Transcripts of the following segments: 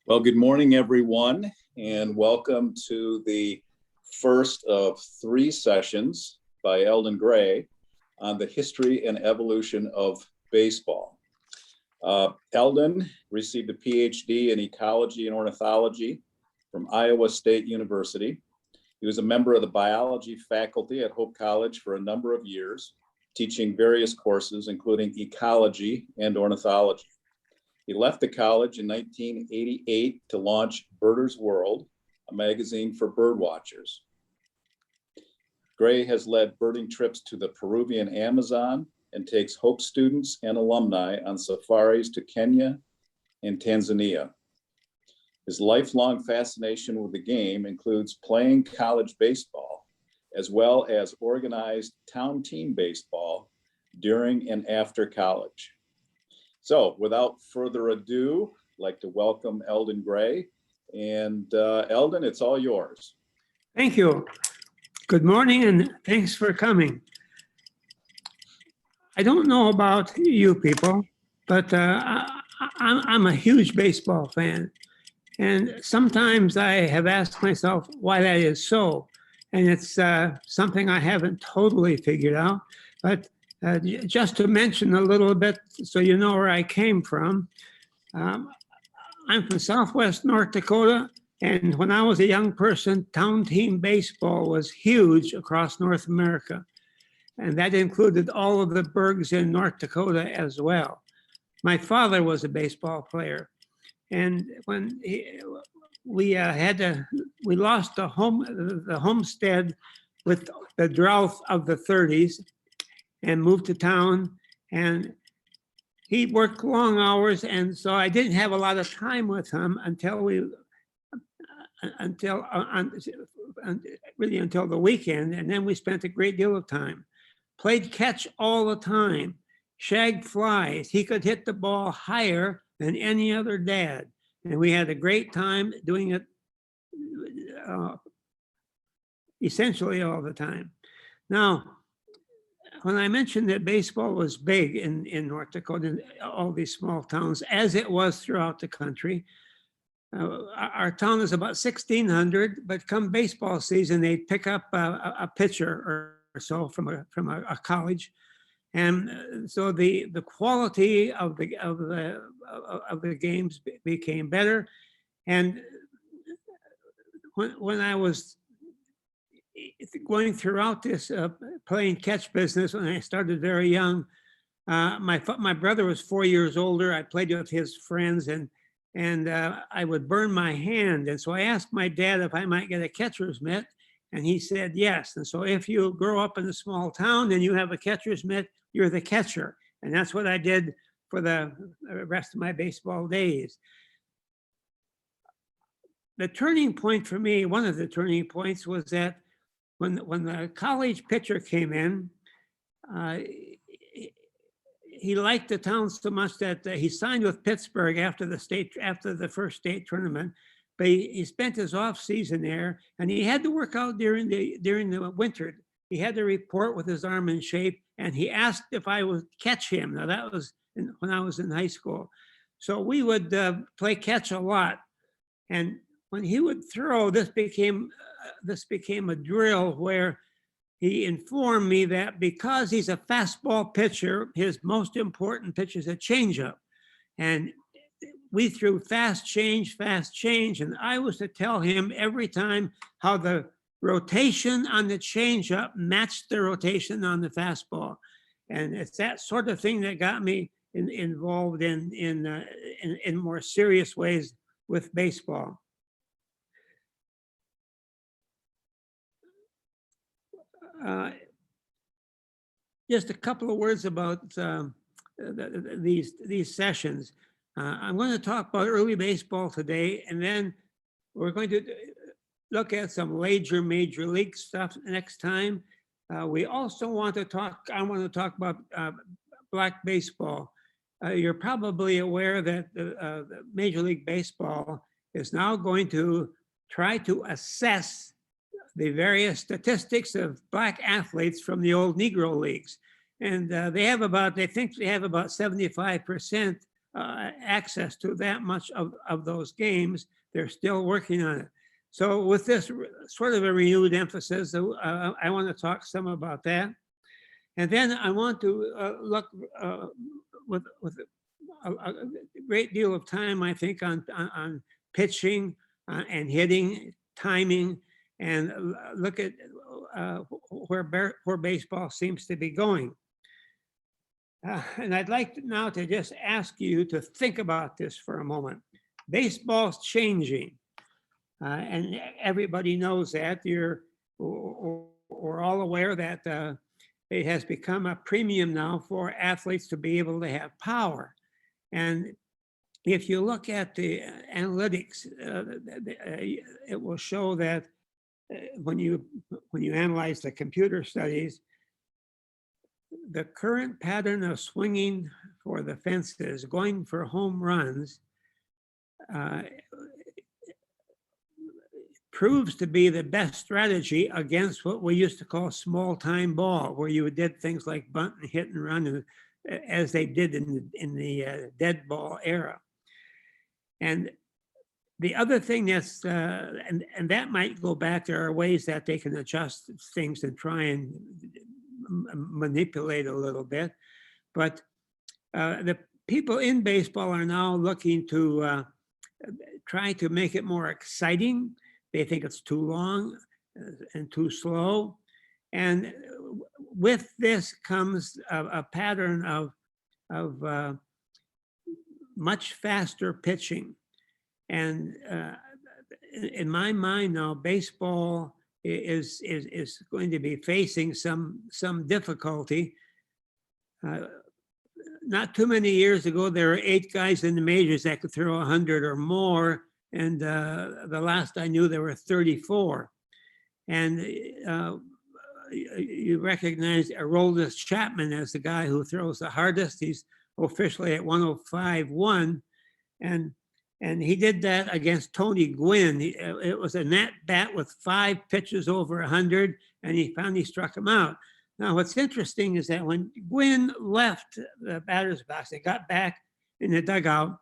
Well, good morning, everyone, and welcome to the first of three sessions by Eldon Gray on the history and evolution of baseball. Eldon received a PhD in ecology and ornithology from Iowa State University. He was a member of the biology faculty at Hope College for a number of years, teaching various courses, including ecology and ornithology. He left the college in 1988 to launch Birders World, a magazine for bird watchers. Gray has led birding trips to the Peruvian Amazon and takes Hope students and alumni on safaris to Kenya and Tanzania. His lifelong fascination with the game includes playing college baseball, as well as organized town team baseball during and after college. So without further ado, I'd like to welcome Eldon Gray. And Eldon, it's all yours. Thank you. Good morning and thanks for coming. I don't know about you people, but I'm a huge baseball fan. And sometimes I have asked myself why that is so. And it's something I haven't totally figured out. But just to mention a little bit so you know where I came from, I'm from Southwest North Dakota, and when I was a young person, town team baseball was huge across North America, and that included all of the burgs in North Dakota as well. My father was a baseball player, and when we lost the homestead with the drought of the 30s, and moved to town, and he worked long hours, and so I didn't have a lot of time with him until the weekend, and then we spent a great deal of time. Played catch all the time, shagged flies. He could hit the ball higher than any other dad, and we had a great time doing it essentially all the time. Now, when I mentioned that baseball was big in North Dakota, all these small towns, as it was throughout the country, our town is about 1,600, but come baseball season, they'd pick up a pitcher or so from a college. And so the quality of the games became better. And when I was going throughout this playing catch business, when I started very young, my brother was 4 years older. I played with his friends, and I would burn my hand. And so I asked my dad if I might get a catcher's mitt, and he said yes. And so if you grow up in a small town and you have a catcher's mitt, you're the catcher. And that's what I did for the rest of my baseball days. The turning point for me, one of the turning points, was that when the college pitcher came in, he liked the town so much that he signed with Pittsburgh after the first state tournament. But he spent his off season there, and he had to work out during the winter. He had to report with his arm in shape, and he asked if I would catch him. Now that was when I was in high school, so we would play catch a lot. And when he would throw, this became a drill where he informed me that because he's a fastball pitcher, his most important pitch is a changeup. And we threw fast change, and I was to tell him every time how the rotation on the changeup matched the rotation on the fastball. And it's that sort of thing that got me involved in more serious ways with baseball. Just a couple of words about these sessions. I'm going to talk about early baseball today, and then we're going to look at some major league stuff next time. We also want to talk about black baseball. You're probably aware that the Major League Baseball is now going to try to assess the various statistics of black athletes from the old Negro leagues. And they think they have about 75% access to that much of those games. They're still working on it. So with this sort of a renewed emphasis, I want to talk some about that. And then I want to look with a great deal of time, I think, on pitching and hitting, timing, and look at where baseball seems to be going. And I'd like now to just ask you to think about this for a moment. Baseball's changing, and everybody knows that. We're all aware that it has become a premium now for athletes to be able to have power. And if you look at the analytics, it will show that when you analyze the computer studies, the current pattern of swinging for the fences, going for home runs, proves to be the best strategy against what we used to call small time ball, where you did things like bunt and hit and run, as they did in the Deadball Era. And the other thing that's, and that might go back, there are ways that they can adjust things and try and manipulate a little bit. But the people in baseball are now looking to try to make it more exciting. They think it's too long and too slow. And with this comes a pattern of much faster pitching. And in my mind now, baseball is going to be facing some difficulty. Not too many years ago, there were 8 guys in the majors that could throw 100 or more. And the last I knew, there were 34. And you recognize Aroldis Chapman as the guy who throws the hardest. He's officially at 105.1. And he did that against Tony Gwynn. It was a net bat with 5 pitches over 100, and he finally struck him out. Now, what's interesting is that when Gwynn left the batter's box, they got back in the dugout,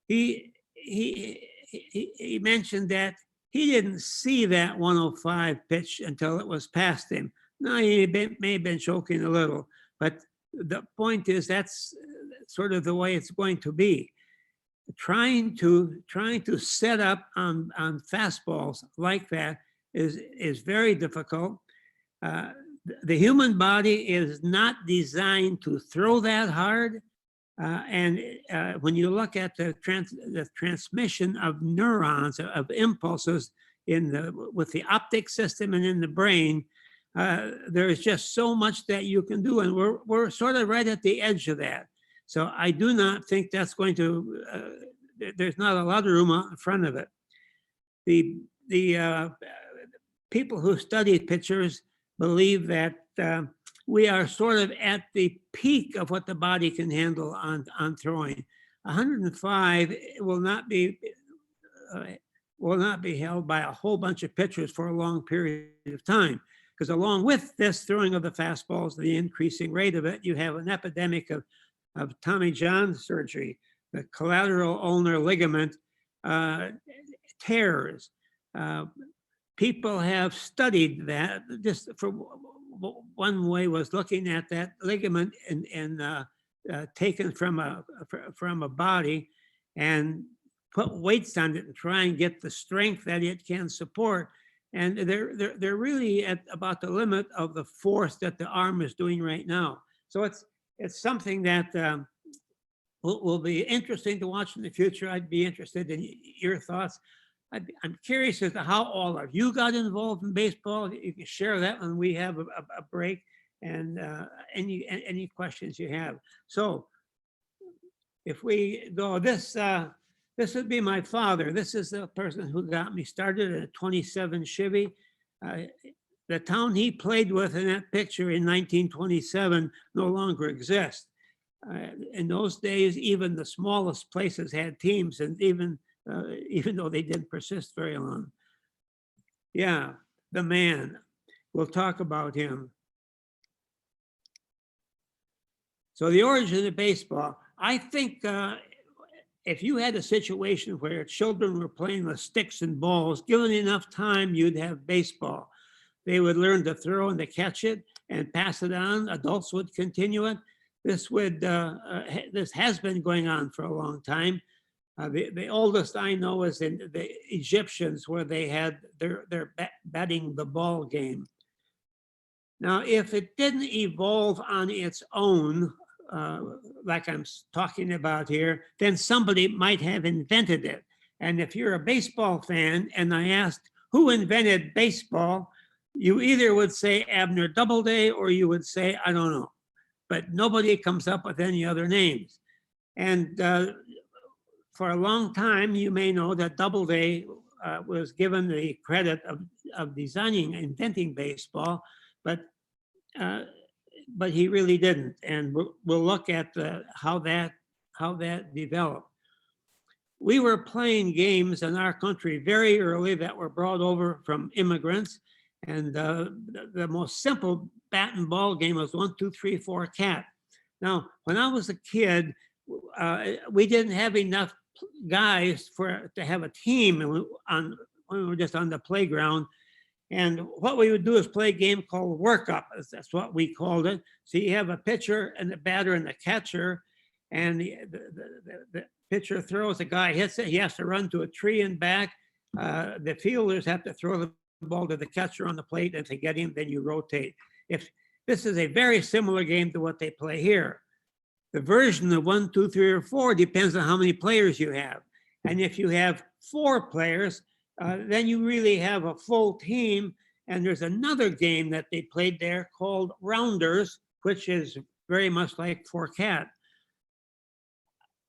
he mentioned that he didn't see that 105 pitch until it was past him. Now, he may have been choking a little, but the point is that's sort of the way it's going to be. Trying to set up on fastballs like that is very difficult. The human body is not designed to throw that hard. And when you look at the transmission of neurons, of impulses with the optic system and in the brain, there is just so much that you can do. And we're sort of right at the edge of that. So I do not think that's going to, there's not a lot of room out in front of it. The people who study pitchers believe that we are sort of at the peak of what the body can handle on throwing. 105 will not be held by a whole bunch of pitchers for a long period of time. Because along with this throwing of the fastballs, the increasing rate of it, you have an epidemic of Tommy John surgery, the collateral ulnar ligament tears. People have studied that. Just for one way was looking at that ligament and taken from a body and put weights on it and try and get the strength that it can support. And they're really at about the limit of the force that the arm is doing right now. So it's something that will be interesting to watch in the future. I'd be interested in your thoughts. I'm curious as to how all of you got involved in baseball. You can share that when we have a break, and any questions you have. So if we go, this would be my father. This is the person who got me started at a 27 Chevy. The town he played with in that picture in 1927 no longer exists. In those days, even the smallest places had teams, and even though they didn't persist very long. Yeah, the man. We'll talk about him. So the origin of baseball, I think if you had a situation where children were playing with sticks and balls, given enough time, you'd have baseball. They would learn to throw and to catch it and pass it on. Adults would continue it. This has been going on for a long time. The oldest I know is in the Egyptians, where they had their batting the ball game. Now, if it didn't evolve on its own, like I'm talking about here, then somebody might have invented it. And if you're a baseball fan and I asked who invented baseball, you either would say Abner Doubleday or you would say, I don't know. But nobody comes up with any other names. And for a long time, you may know that Doubleday was given the credit of designing, inventing baseball, but he really didn't. And we'll look at how that developed. We were playing games in our country very early that were brought over from immigrants. And the most simple bat and ball game was 1, 2, 3, 4 cat. Now, when I was a kid, we didn't have enough guys to have a team when we were just on the playground. And what we would do is play a game called workup. That's what we called it. So you have a pitcher and the batter and the catcher, and the pitcher throws, the guy hits it, he has to run to a tree and back. The fielders have to throw the ball to the catcher on the plate, and to get him, then you rotate. If this is a very similar game to what they play here. The version of 1, 2, 3, or 4 depends on how many players you have. And if you have 4 players, then you really have a full team. And there's another game that they played there called Rounders, which is very much like 4 cat.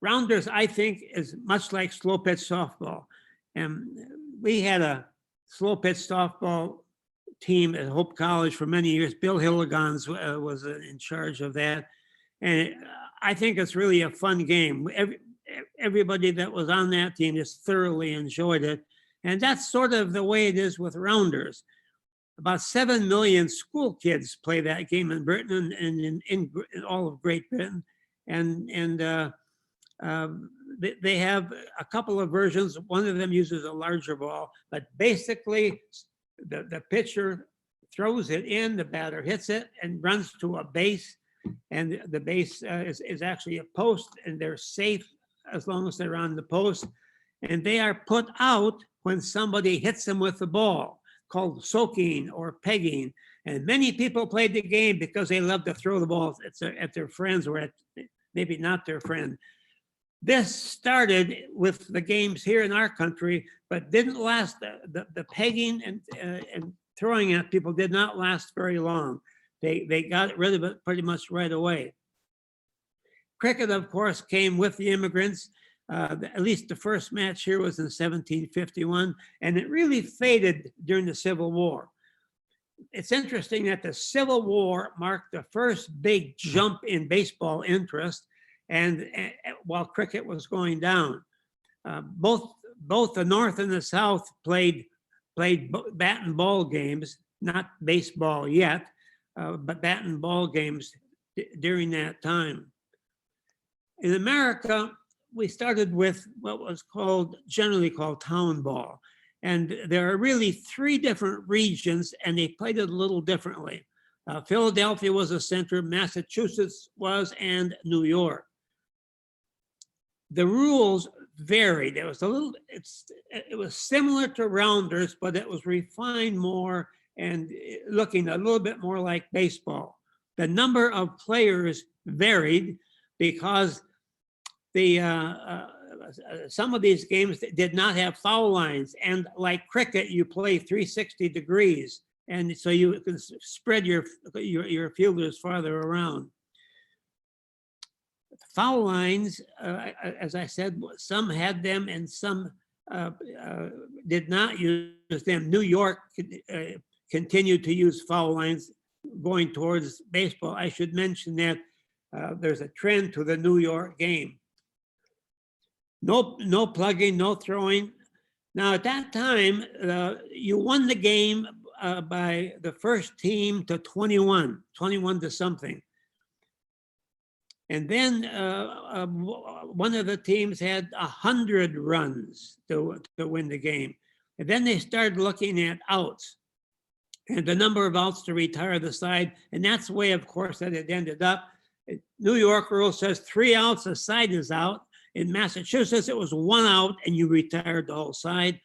Rounders, I think, is much like slow pitch softball. And we had a slow pitch softball team at Hope College for many years. Bill Hilligans was in charge of that. And I think it's really a fun game. Everybody that was on that team just thoroughly enjoyed it. And that's sort of the way it is with Rounders. About 7 million school kids play that game in Britain and in all of Great Britain. And they have a couple of versions. One of them uses a larger ball, but basically the pitcher throws it in, the batter hits it and runs to a base. And the base is actually a post, and they're safe as long as they're on the post. And they are put out when somebody hits them with the ball, called soaking or pegging. And many people played the game because they love to throw the ball at their friends, or at maybe not their friend. This started with the games here in our country, but didn't last. The pegging and throwing at people did not last very long. They got rid of it pretty much right away. Cricket, of course, came with the immigrants. At least the first match here was in 1751, and it really faded during the Civil War. It's interesting that the Civil War marked the first big jump in baseball interest, and while cricket was going down. Both the North and the South played bat and ball games, not baseball yet, but bat and ball games during that time. In America, we started with what was generally called town ball. And there are really 3 different regions, and they played it a little differently. Philadelphia was a center, Massachusetts was, and New York. The rules varied. It was similar to Rounders, but it was refined more and looking a little bit more like baseball. The number of players varied because some of these games did not have foul lines, and like cricket, you play 360 degrees, and so you can spread your fielders farther around. Foul lines, as I said, some had them and some did not use them. New York continued to use foul lines going towards baseball. I should mention that there's a trend to the New York game. No plugging, no throwing. Now at that time, you won the game by the first team to 21 to something. And then one of the teams had 100 runs to win the game. And then they started looking at outs and the number of outs to retire the side. And that's the way, of course, that it ended up. New York rule says 3 outs, a side is out. In Massachusetts, it was 1 out and you retired the whole side.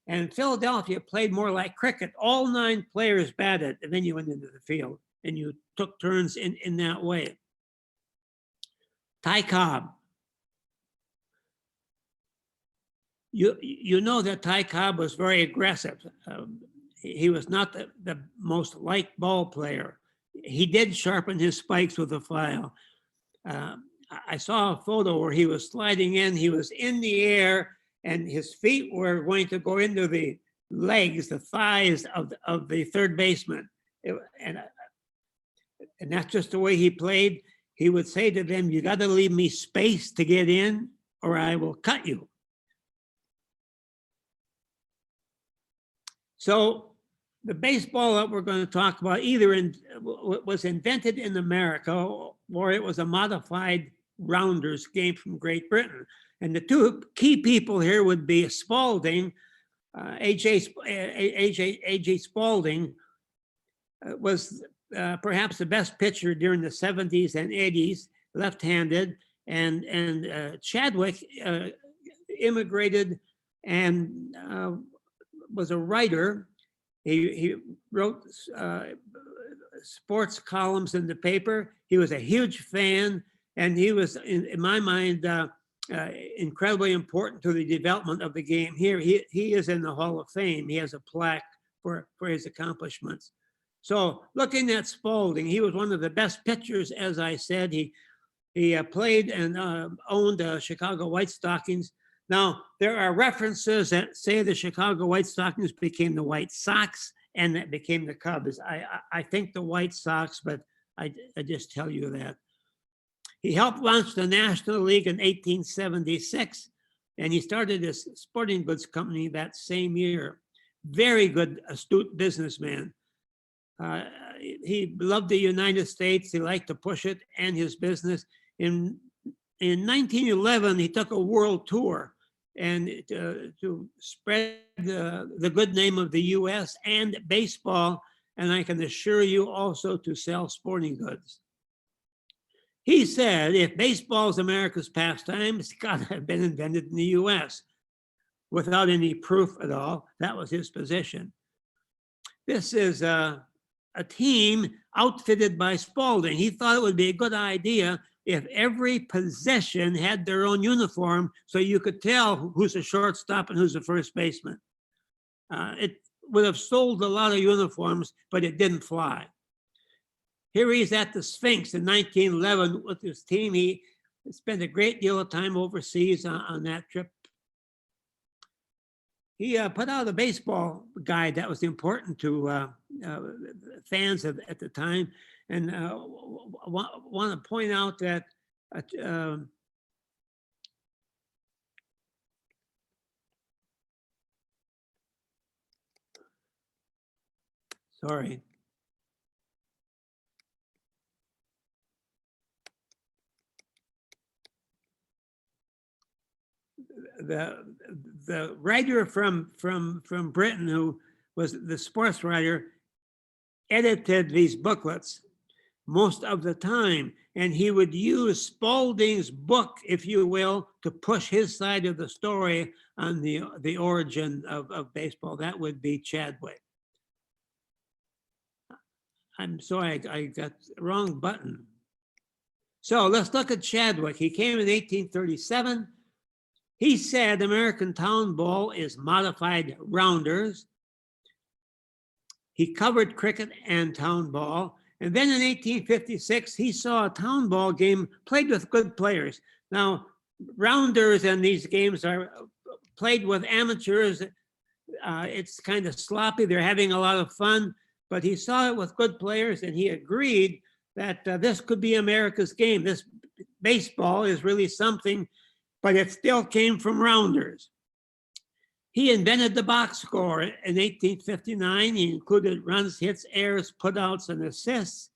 And Philadelphia played more like cricket. All 9 players batted, and then you went into the field and you took turns in that way. Ty Cobb. You know that Ty Cobb was very aggressive. He was not the most liked ball player. He did sharpen his spikes with a file. I saw a photo where he was sliding in. He was in the air, and his feet were going to go into the legs, the thighs of the third baseman. And that's just the way he played. He would say to them, "You got to leave me space to get in, or I will cut you." So the baseball that we're going to talk about was invented in America, or it was a modified rounders game from Great Britain. And the 2 key people here would be Spalding. A.J. Spalding was perhaps the best pitcher during the 70s and 80s, left-handed, and Chadwick immigrated and was a writer. He wrote sports columns in the paper. He was a huge fan, and he was, in my mind, incredibly important to the development of the game here. He is in the Hall of Fame. He has a plaque for his accomplishments. So looking at Spalding, he was one of the best pitchers, as I said. He played and owned Chicago White Stockings. Now, there are references that say the Chicago White Stockings became the White Sox and that became the Cubs. I think the White Sox, but I just tell you that. He helped launch the National League in 1876, and he started his sporting goods company that same year. Very good, astute businessman. He loved the United States. He liked to push it and his business. In 1911, he took a world tour and to spread the good name of the U.S. and baseball, and I can assure you also to sell sporting goods. He said, if baseball is America's pastime, it's got to have been invented in the U.S. without any proof at all. That was his position. This is a team outfitted by Spalding. He thought it would be a good idea if every possession had their own uniform so you could tell who's a shortstop and who's a first baseman. It would have sold a lot of uniforms, but it didn't fly. Here he's at the Sphinx in 1911 with his team. He spent a great deal of time overseas on that trip. He put out a baseball guide that was important to fans at the time. And want to point out that sorry. The writer from Britain, who was the sports writer, edited these booklets most of the time, and he would use Spalding's book, if you will, to push his side of the story on the origin of baseball. That would be Chadwick. I'm sorry, I got the wrong button. So let's look at Chadwick. He came in 1837. He said American town ball is modified rounders. He covered cricket and town ball. And then in 1856, he saw a town ball game played with good players. Now, rounders and these games are played with amateurs. It's kind of sloppy. They're having a lot of fun, but he saw it with good players, and he agreed that this could be America's game. This baseball is really something, but it still came from rounders. He invented the box score in 1859. He included runs, hits, errors, putouts, and assists,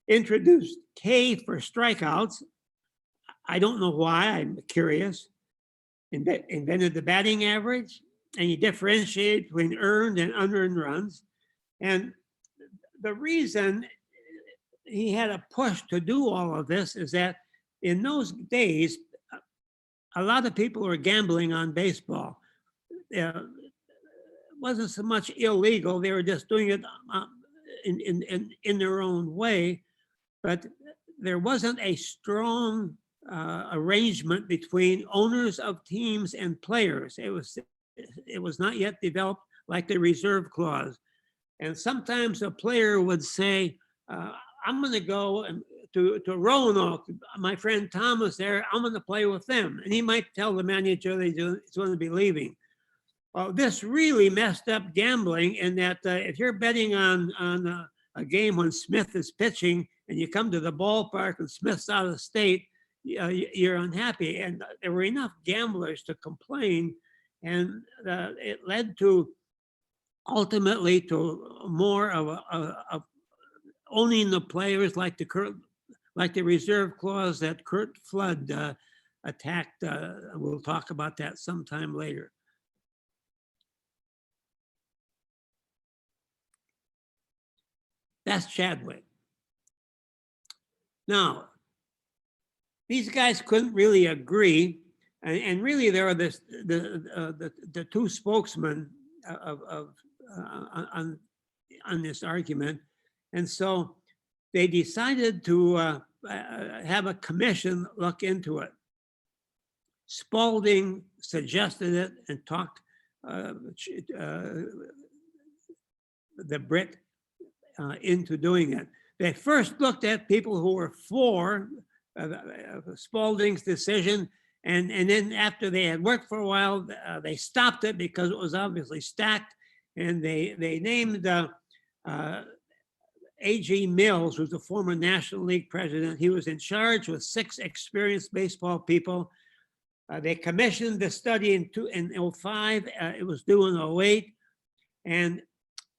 introduced K for strikeouts, I don't know why, I'm curious. Invented the batting average, and he differentiated between earned and unearned runs. And the reason he had a push to do all of this is that in those days, a lot of people were gambling on baseball. It wasn't so much illegal, they were just doing it in their own way, but there wasn't a strong arrangement between owners of teams and players. It was not yet developed like the reserve clause. And sometimes a player would say, I'm going to go to Roanoke. My friend Tom was there. I'm going to play with them. And he might tell the manager that he's going to be leaving. Well, this really messed up gambling in that if you're betting on a game when Smith is pitching and you come to the ballpark and Smith's out of state, you're unhappy. And there were enough gamblers to complain. And it led to ultimately to more of owning the players, like the reserve clause that Curt Flood attacked. We'll talk about that sometime later. That's Chadwick. Now, these guys couldn't really agree, and really there are the two spokesmen on this argument, and so they decided to have a commission look into it. Spalding suggested it and talked the Brit into doing it. They first looked at people who were for Spalding's decision, and then after they had worked for a while, they stopped it because it was obviously stacked, and they named A.G. Mills, who's the former National League president. He was in charge with 6 experienced baseball people. They commissioned the study in 2005. It was due in 2008. And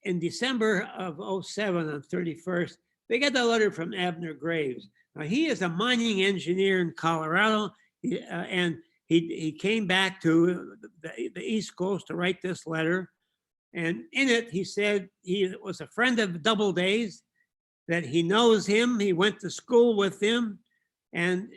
in December of 2007, on 31st, they got a letter from Abner Graves. Now, he is a mining engineer in Colorado, and he came back to the East Coast to write this letter. And in it, he said he was a friend of Doubleday's, that he knows him, he went to school with him, and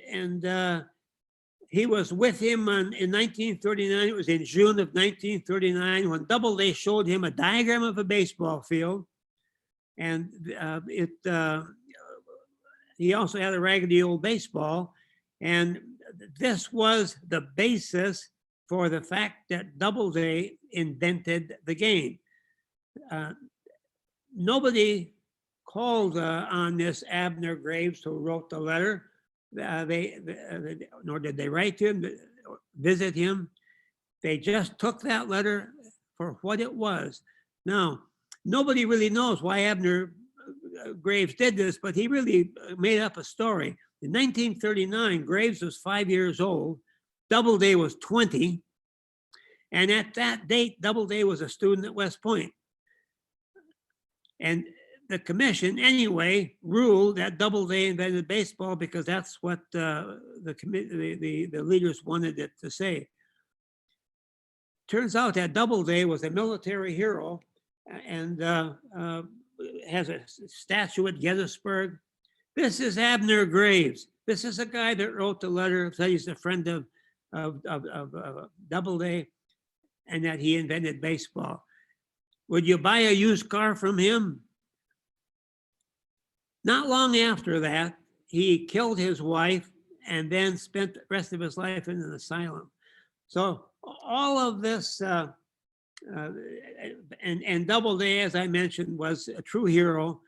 he was with him in 1939. It was in June of 1939 when Doubleday showed him a diagram of a baseball field. And he also had a raggedy old baseball. And this was the basis for the fact that Doubleday invented the game. Nobody called on this Abner Graves, who wrote the letter. Nor did they write to him, visit him. They just took that letter for what it was. Now, nobody really knows why Abner Graves did this, but he really made up a story. In 1939, Graves was 5 years old. Doubleday was 20. And at that date, Doubleday was a student at West Point. And the commission, anyway, ruled that Doubleday invented baseball because that's what the leaders wanted it to say. Turns out that Doubleday was a military hero and has a statue at Gettysburg. This is Abner Graves. This is a guy that wrote the letter, said he's a friend of Doubleday, and that he invented baseball. Would you buy a used car from him? Not long after that, he killed his wife and then spent the rest of his life in an asylum. So all of this, and Doubleday, as I mentioned, was a true hero,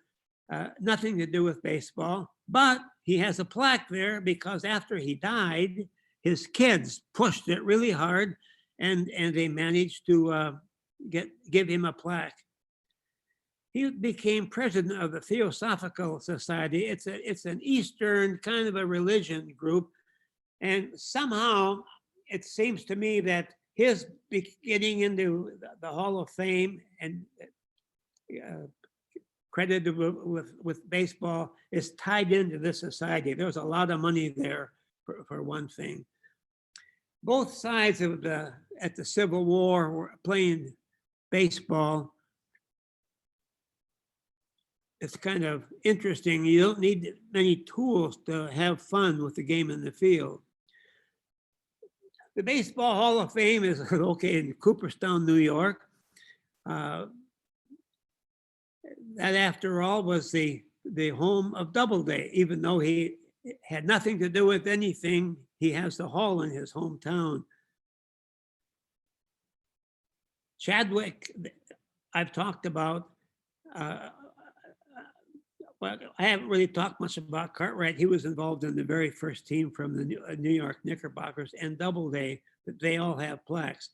nothing to do with baseball, but he has a plaque there because after he died, his kids pushed it really hard and they managed to give him a plaque. He became president of the Theosophical Society. It's an Eastern kind of a religion group. And somehow it seems to me that his getting into the Hall of Fame and credited with baseball is tied into this society. There's a lot of money there for one thing. Both sides of at the Civil War were playing baseball. It's kind of interesting. You don't need many tools to have fun with the game in the field. The Baseball Hall of Fame is located in Cooperstown, New York. That, after all, was the home of Doubleday. Even though he had nothing to do with anything, he has the hall in his hometown. Chadwick, I've talked about. Well, I haven't really talked much about Cartwright. He was involved in the very first team from the New York Knickerbockers, and Doubleday, that they all have plaques.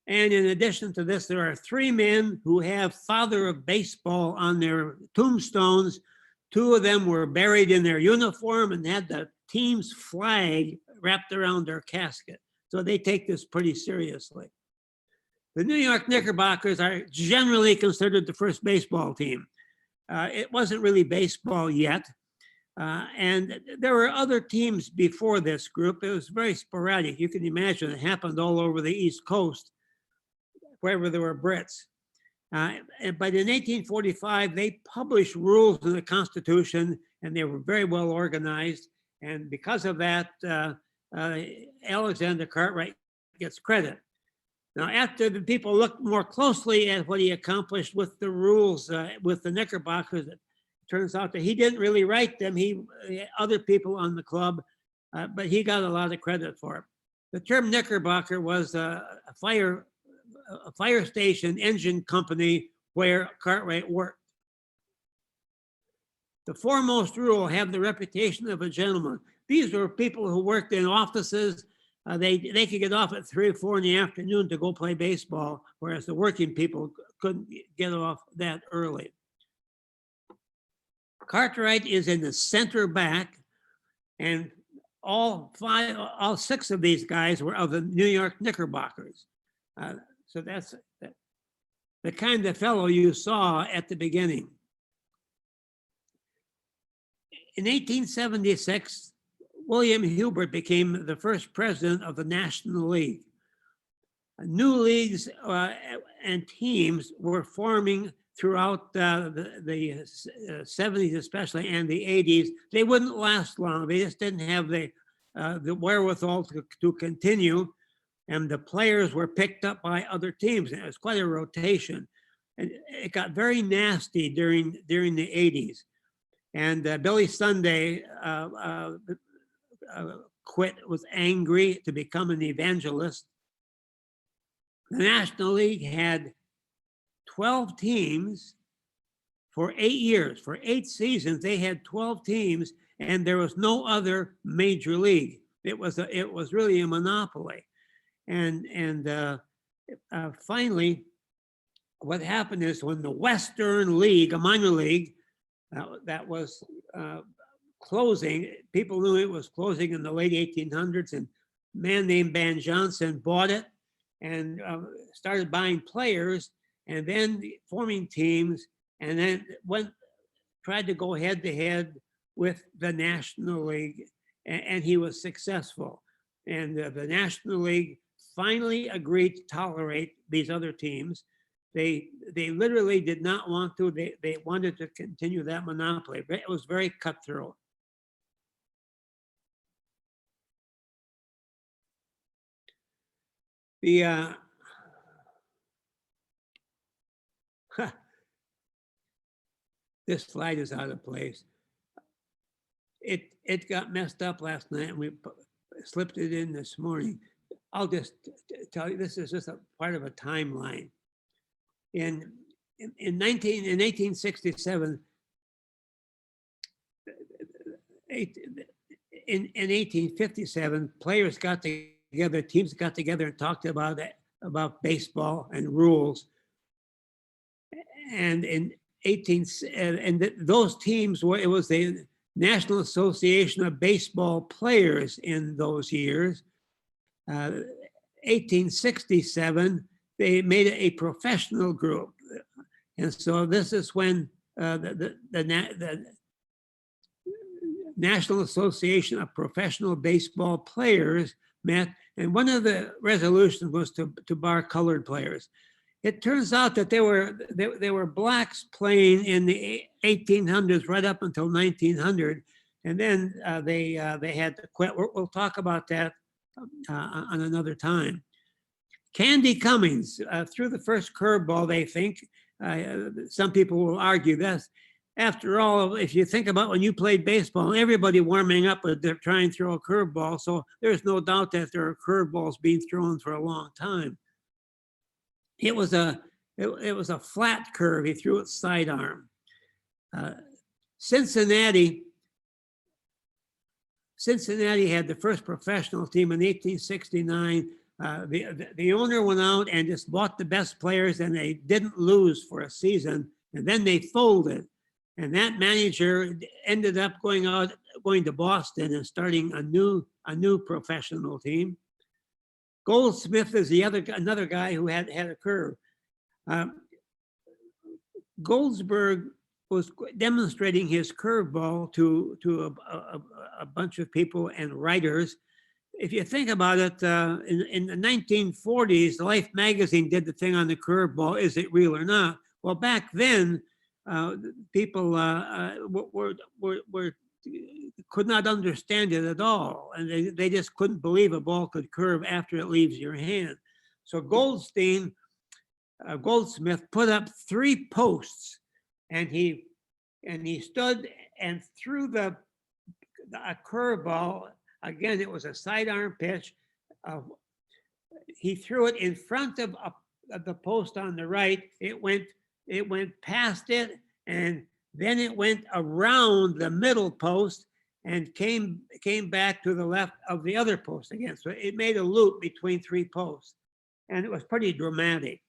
And in addition to this, there are 3 men who have Father of Baseball on their tombstones. 2 of them were buried in their uniform and had the team's flag wrapped around their casket. So they take this pretty seriously. The New York Knickerbockers are generally considered the first baseball team. It wasn't really baseball yet. And there were other teams before this group. It was very sporadic. You can imagine it happened all over the East Coast, wherever there were Brits. But in 1845, they published rules in the Constitution, and they were very well organized. And because of that, Alexander Cartwright gets credit. Now, after the people looked more closely at what he accomplished with the rules, with the Knickerbockers, it turns out that he didn't really write them. He other people on the club, but he got a lot of credit for it. The term Knickerbocker was a fire station engine company where Cartwright worked. The foremost rule: have the reputation of a gentleman. These were people who worked in offices. They could get off at 3 or 4 in the afternoon to go play baseball, whereas the working people couldn't get off that early. Cartwright is in the center back, and all 6 of these guys were of the New York Knickerbockers. So that's the kind of fellow you saw at the beginning. In 1876, William Hubert became the first president of the National League. New leagues and teams were forming throughout the 70s especially, and the 80s. They wouldn't last long. They just didn't have the wherewithal to continue, and the players were picked up by other teams. And it was quite a rotation. And it got very nasty during the 80s. And Billy Sunday quit, was angry to become an evangelist. The National League had 12 teams for 8 years. For 8 seasons, they had 12 teams, and there was no other major league. It was really a monopoly. And finally, what happened is when the Western League, a minor league, that was closing, people knew it was closing in the late 1800s, and a man named Van Johnson bought it and started buying players and then forming teams, and then tried to go head to head with the National League, and he was successful. And the National League finally agreed to tolerate these other teams. They literally did not want to. They wanted to continue that monopoly. It was very cutthroat. This slide is out of place. It got messed up last night, and we slipped it in this morning. I'll just tell you, this is just a part of a timeline. In 1867, in 1857, players got together, teams got together and talked about baseball and rules. And those teams it was the National Association of Baseball Players in those years. 1867, they made it a professional group. And so this is when the National Association of Professional Baseball Players met, and one of the resolutions was to bar colored players. It turns out that there were blacks playing in the 1800s right up until 1900, and then they had to quit. We'll talk about that on another time. Candy Cummings threw the first curveball, they think. Some people will argue this. After all, if you think about when you played baseball, everybody warming up would try and throw a curveball. So there's no doubt that there are curveballs being thrown for a long time. It was a flat curve. He threw it sidearm. Cincinnati had the first professional team in 1869. The owner went out and just bought the best players, and they didn't lose for a season, and then they folded. And that manager ended up going to Boston and starting a new professional team. Goldsmith is another guy who had a curve. Goldsberg was demonstrating his curveball to a bunch of people and writers. If you think about it, in the 1940s, Life magazine did the thing on the curveball, is it real or not? Well, back then, people could not understand it at all. And they just couldn't believe a ball could curve after it leaves your hand. So Goldsmith put up 3 posts, and he stood and threw a curveball. Again, it was a sidearm pitch. He threw it in front of the post on the right. It went past it, and then it went around the middle post and came back to the left of the other post again. So it made a loop between 3 posts, and it was pretty dramatic.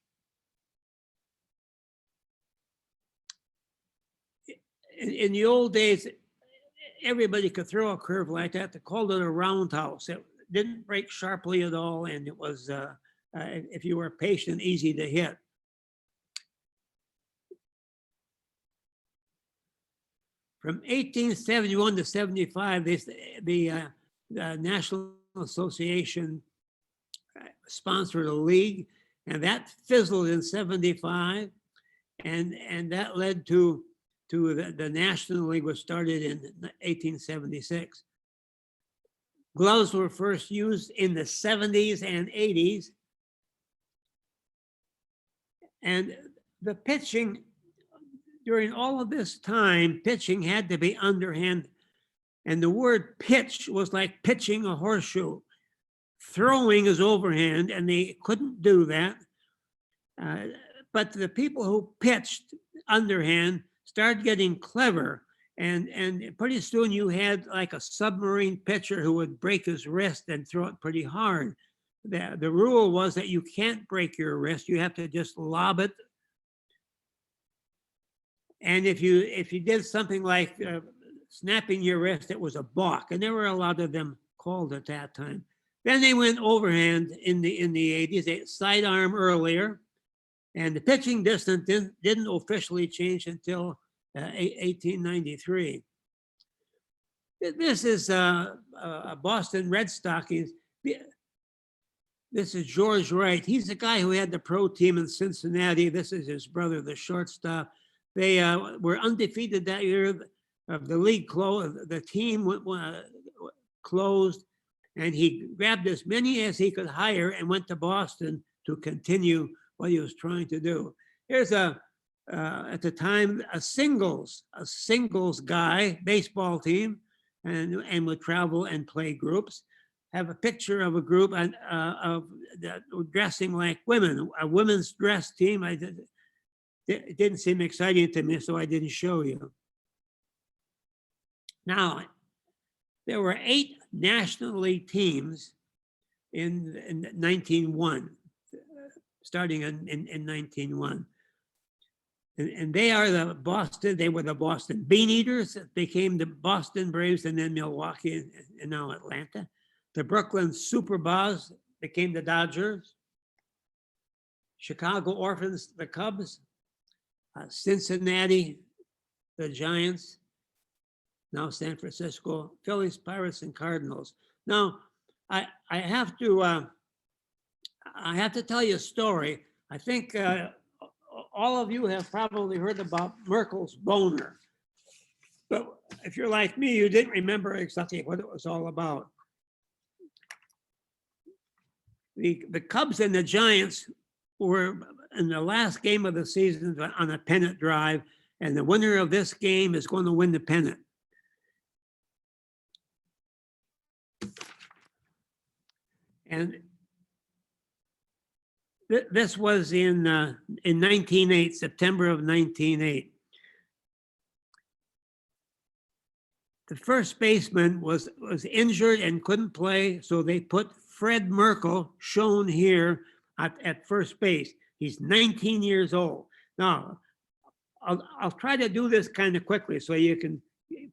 In the old days, everybody could throw a curve like that. They called it a roundhouse. It didn't break sharply at all, and it was, if you were patient, easy to hit. From 1871 to 75, the National Association sponsored a league, and that fizzled in 75, and that led to the National League, was started in 1876. Gloves were first used in the 70s and 80s. And the pitching, during all of this time, pitching had to be underhand. And the word pitch was like pitching a horseshoe. Throwing is overhand, and they couldn't do that. But the people who pitched underhand started getting clever, and pretty soon you had like a submarine pitcher who would break his wrist and throw it pretty hard. The rule was that you can't break your wrist, you have to just lob it. And if you did something like snapping your wrist, it was a balk, and there were a lot of them called at that time. Then they went overhand in the 80s, they sidearm earlier. And the pitching distance didn't officially change until 1893. This is a Boston Red Stockings. This is George Wright. He's the guy who had the pro team in Cincinnati. This is his brother, the shortstop. They were undefeated that year. The league closed. The team closed, and he grabbed as many as he could hire and went to Boston to continue what he was trying to do. Here's at the time, a singles guy, baseball team, and would travel and play groups. Have a picture of a group of dressing like women, a women's dress team. It didn't seem exciting to me, so I didn't show you. Now, there were 8 National League teams in 1901. Starting in 1901. And they were the Boston Bean Eaters, that became the Boston Braves, and then Milwaukee, and now Atlanta. The Brooklyn Superbas became the Dodgers. Chicago Orphans, the Cubs. Cincinnati, the Giants. now San Francisco, Phillies, Pirates, and Cardinals. Now, I have to tell you a story. I think all of you have probably heard about Merkle's boner, but if you're like me, you didn't remember exactly what it was all about. The Cubs and the Giants were in the last game of the season on a pennant drive, and the winner of this game is going to win the pennant. And this was in 1908, September of 1908. The first baseman was injured and couldn't play, so they put Fred Merkle, shown here, at first base. He's 19 years old. Now, I'll try to do this kind of quickly so you can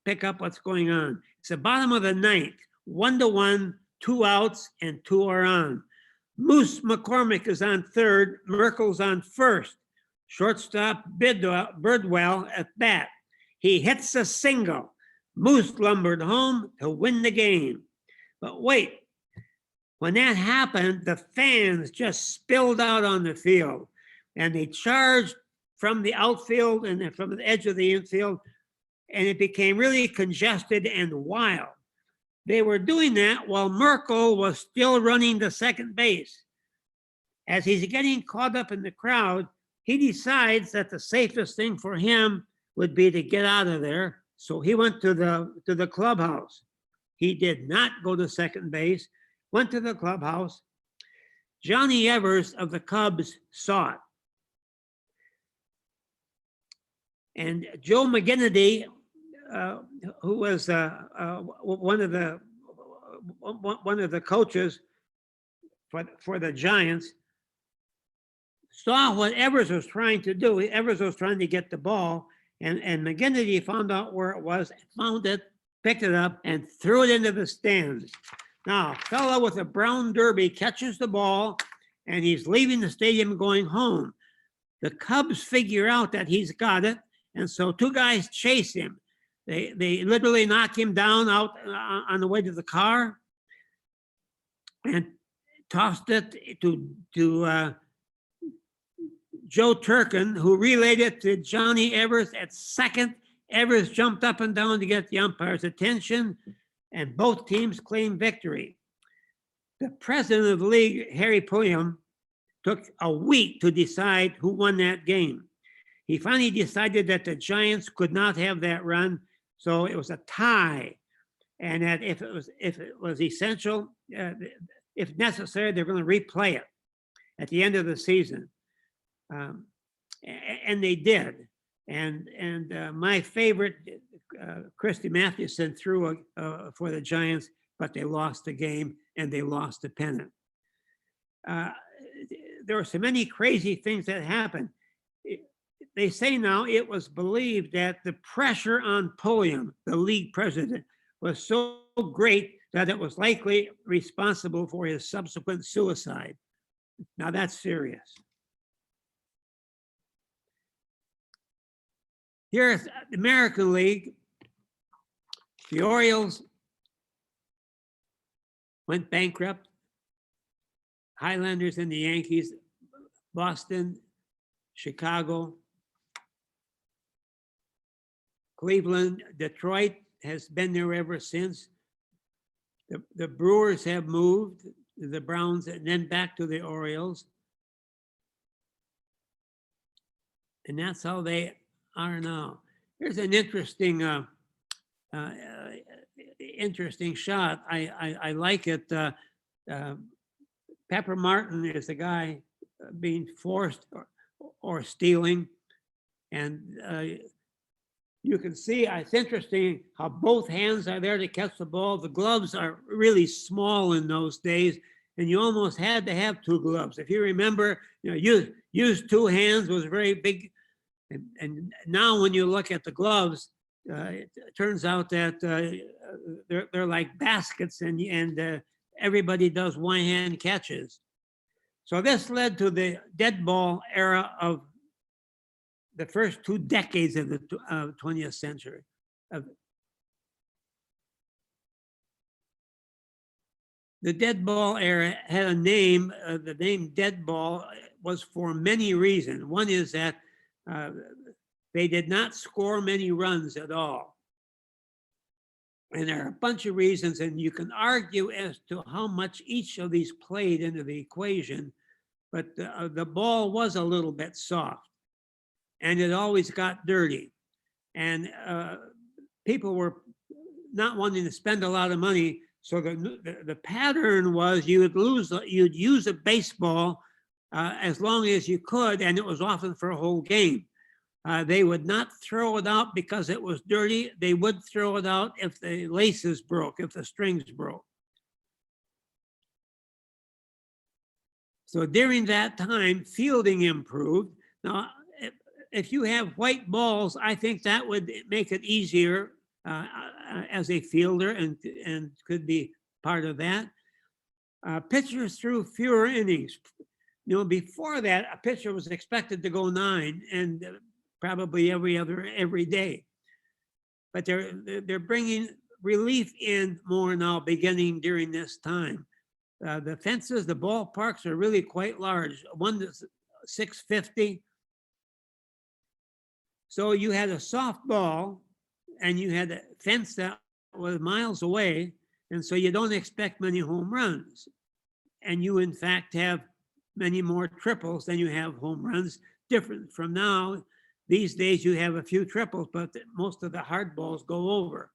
pick up what's going on. It's the bottom of the ninth, 1-1, 2 outs, and 2 are on. Moose McCormick is on third, Merkle's on first. Shortstop Birdwell at bat. He hits a single. Moose lumbered home to win the game. But wait, when that happened, the fans just spilled out on the field, and they charged from the outfield and from the edge of the infield, and it became really congested and wild. They were doing that while Merkle was still running to second base. As he's getting caught up in the crowd, he decides that the safest thing for him would be to get out of there. So he went to the clubhouse. He did not go to second base, went to the clubhouse. Johnny Evers of the Cubs saw it. And Joe McGinnity, who was one of the coaches for the Giants, saw what Evers was trying to do. Evers was trying to get the ball, and McGinnity found out where it was, found it, picked it up, and threw it into the stands. Now, a fellow with a brown derby catches the ball, and he's leaving the stadium going home. The Cubs figure out that he's got it, and so 2 guys chase him. They literally knock him down out on the way to the car and tossed it to Joe Turkin, who relayed it to Johnny Evers at second. Evers jumped up and down to get the umpire's attention, and both teams claimed victory. The president of the league, Harry Pulliam, took a week to decide who won that game. He finally decided that the Giants could not have that run, so it was a tie, and that if it was essential, if necessary, they're going to replay it at the end of the season, and they did. And my favorite, Christy Mathewson, threw for the Giants, but they lost the game and they lost the pennant. There were so many crazy things that happened. They say now it was believed that the pressure on Pulliam, the league president, was so great that it was likely responsible for his subsequent suicide. Now that's serious. Here at the American League, the Orioles went bankrupt. Highlanders and the Yankees, Boston, Chicago, Cleveland, Detroit has been there ever since. The Brewers have moved to the Browns and then back to the Orioles. And that's how they are now. Here's an interesting interesting shot. I like it. Pepper Martin is the guy being forced or stealing. And you can see, it's interesting how both hands are there to catch the ball. The gloves are really small in those days, and you almost had to have 2 gloves. If you remember, use 2 hands was very big. And now when you look at the gloves, it turns out that they're like baskets, and everybody does one-hand catches. So this led to the Deadball Era of the first 2 decades of the 20th century. The Deadball Era had a name. The name Deadball was for many reasons. One is that they did not score many runs at all. And there are a bunch of reasons, and you can argue as to how much each of these played into the equation, but the ball was a little bit soft, and it always got dirty. And people were not wanting to spend a lot of money, so the pattern was you'd use a baseball as long as you could, and it was often for a whole game. They would not throw it out because it was dirty. They would throw it out if the laces broke, if the strings broke. So during that time, fielding improved. Now, if you have white balls, I think that would make it easier as a fielder and could be part of that. Pitchers threw fewer innings. You know, before that, a pitcher was expected to go 9 and probably every day. But they're bringing relief in more now, beginning during this time. The fences, the ballparks are really quite large. One is 650. So you had a soft ball and you had a fence that was miles away. And so you don't expect many home runs. And you in fact have many more triples than you have home runs. Different from now. These days you have a few triples, but most of the hard balls go over.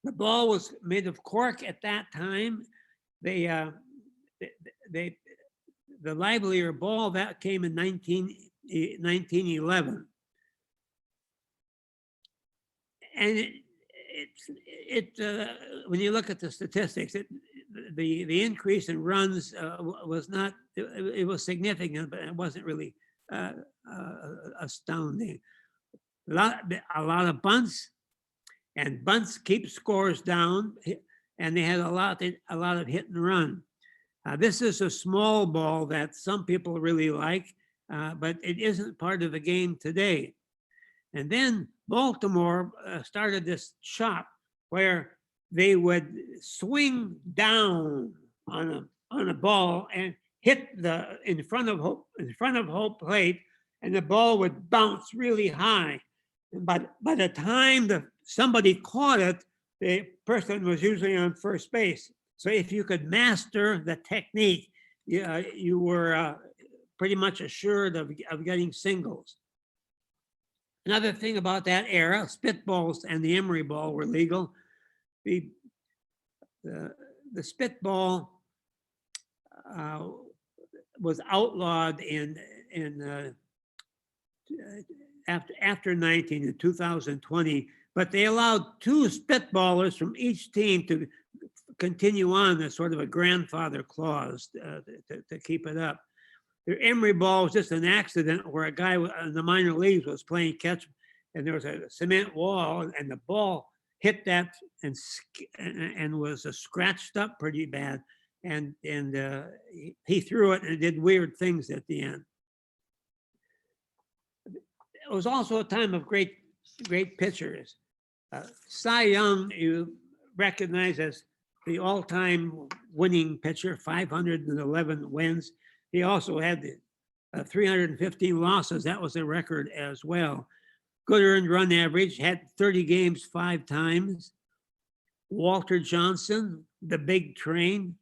The ball was made of cork at that time. The livelier ball that came in 1911. And when you look at the statistics, the increase in runs was not, it was significant, but it wasn't really astounding. A lot of bunts, and bunts keep scores down, and they had a lot of hit and run. This is a small ball that some people really like, but it isn't part of the game today. And then Baltimore started this chop where they would swing down on a ball and hit in front of home plate, and the ball would bounce really high. But by the time somebody caught it, the person was usually on first base. So if you could master the technique, you were pretty much assured of getting singles. Another thing about that era, spitballs and the emery ball were legal. The spitball was outlawed after 2020, but they allowed 2 spitballers from each team to continue on as sort of a grandfather clause to keep it up. The emery ball was just an accident where a guy in the minor leagues was playing catch, and there was a cement wall, and the ball hit that and was scratched up pretty bad, and he threw it and did weird things at the end. It was also a time of great pitchers. Cy Young, you recognize as the all-time winning pitcher, 511 wins. He also had 315 losses. That was a record as well. Good earned run average, had 30 games 5 times. Walter Johnson, the big train.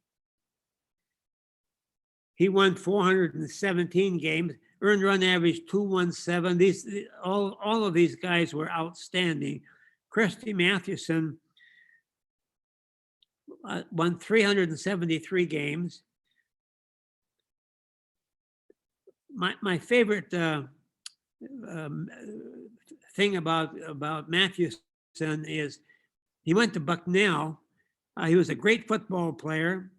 He won 417 games, earned run average 217. All of these guys were outstanding. Christy Mathewson won 373 games. My favorite thing about Mathewson is he went to Bucknell. He was a great football player.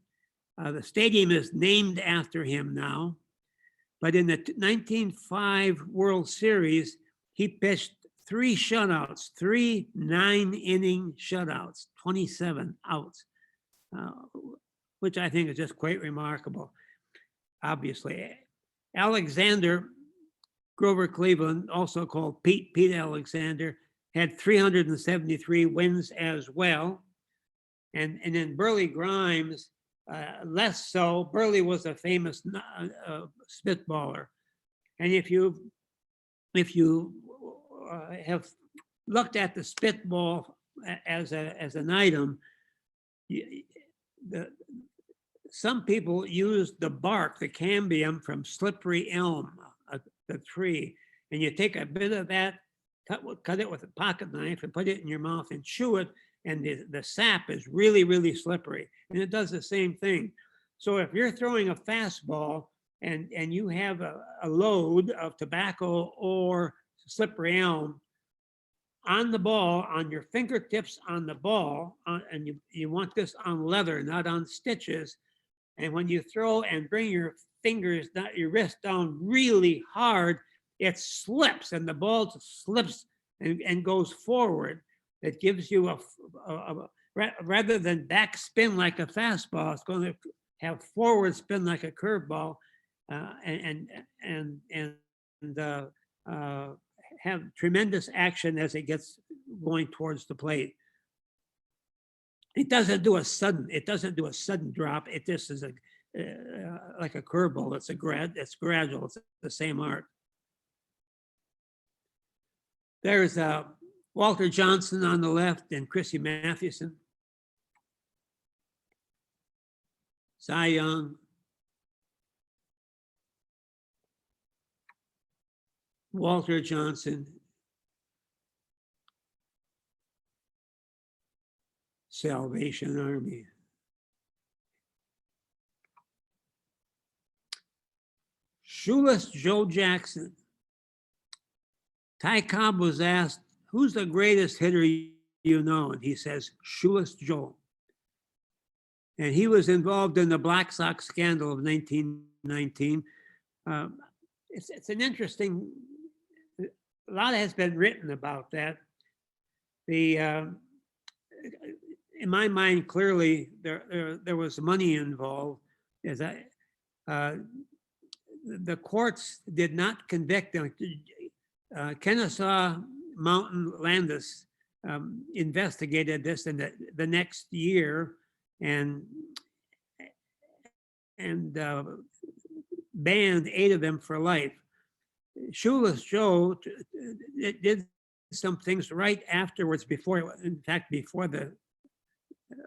The stadium is named after him now. But in the 1905 World Series, he pitched 3 shutouts, 3 9-inning shutouts, 27 outs, which I think is just quite remarkable. Obviously, Alexander Grover Cleveland, also called Pete Alexander, had 373 wins as well. And then Burley Grimes, less so. Burley was a famous spitballer. And if you have looked at the spitball as an item, some people use the bark, the cambium from slippery elm, the tree, and you take a bit of that, cut it with a pocket knife and put it in your mouth and chew it, and the sap is really, really slippery, and it does the same thing. So if you're throwing a fastball and you have a load of tobacco or slippery elm on the ball, on your fingertips on the ball, and you want this on leather, not on stitches, and when you throw and bring your fingers, not your wrist down really hard, it slips and the ball slips and goes forward. It gives you rather than back spin like a fastball, it's going to have forward spin like a curveball, and have tremendous action as it gets going towards the plate. It doesn't do a sudden drop. It just is like a curveball. It's gradual. It's the same art. There's Walter Johnson on the left and Chrissy Mathewson. Cy Young. Walter Johnson. Salvation Army. Shoeless Joe Jackson. Ty Cobb was asked, who's the greatest hitter you know? And he says, Shoeless Joe. And he was involved in the Black Sox scandal of 1919. It's an interesting, a lot has been written about that. In my mind, clearly there was money involved. The courts did not convict them. Kennesaw Mountain Landis investigated this in the next year and banned 8 of them for life. Shoeless Joe did some things right afterwards, before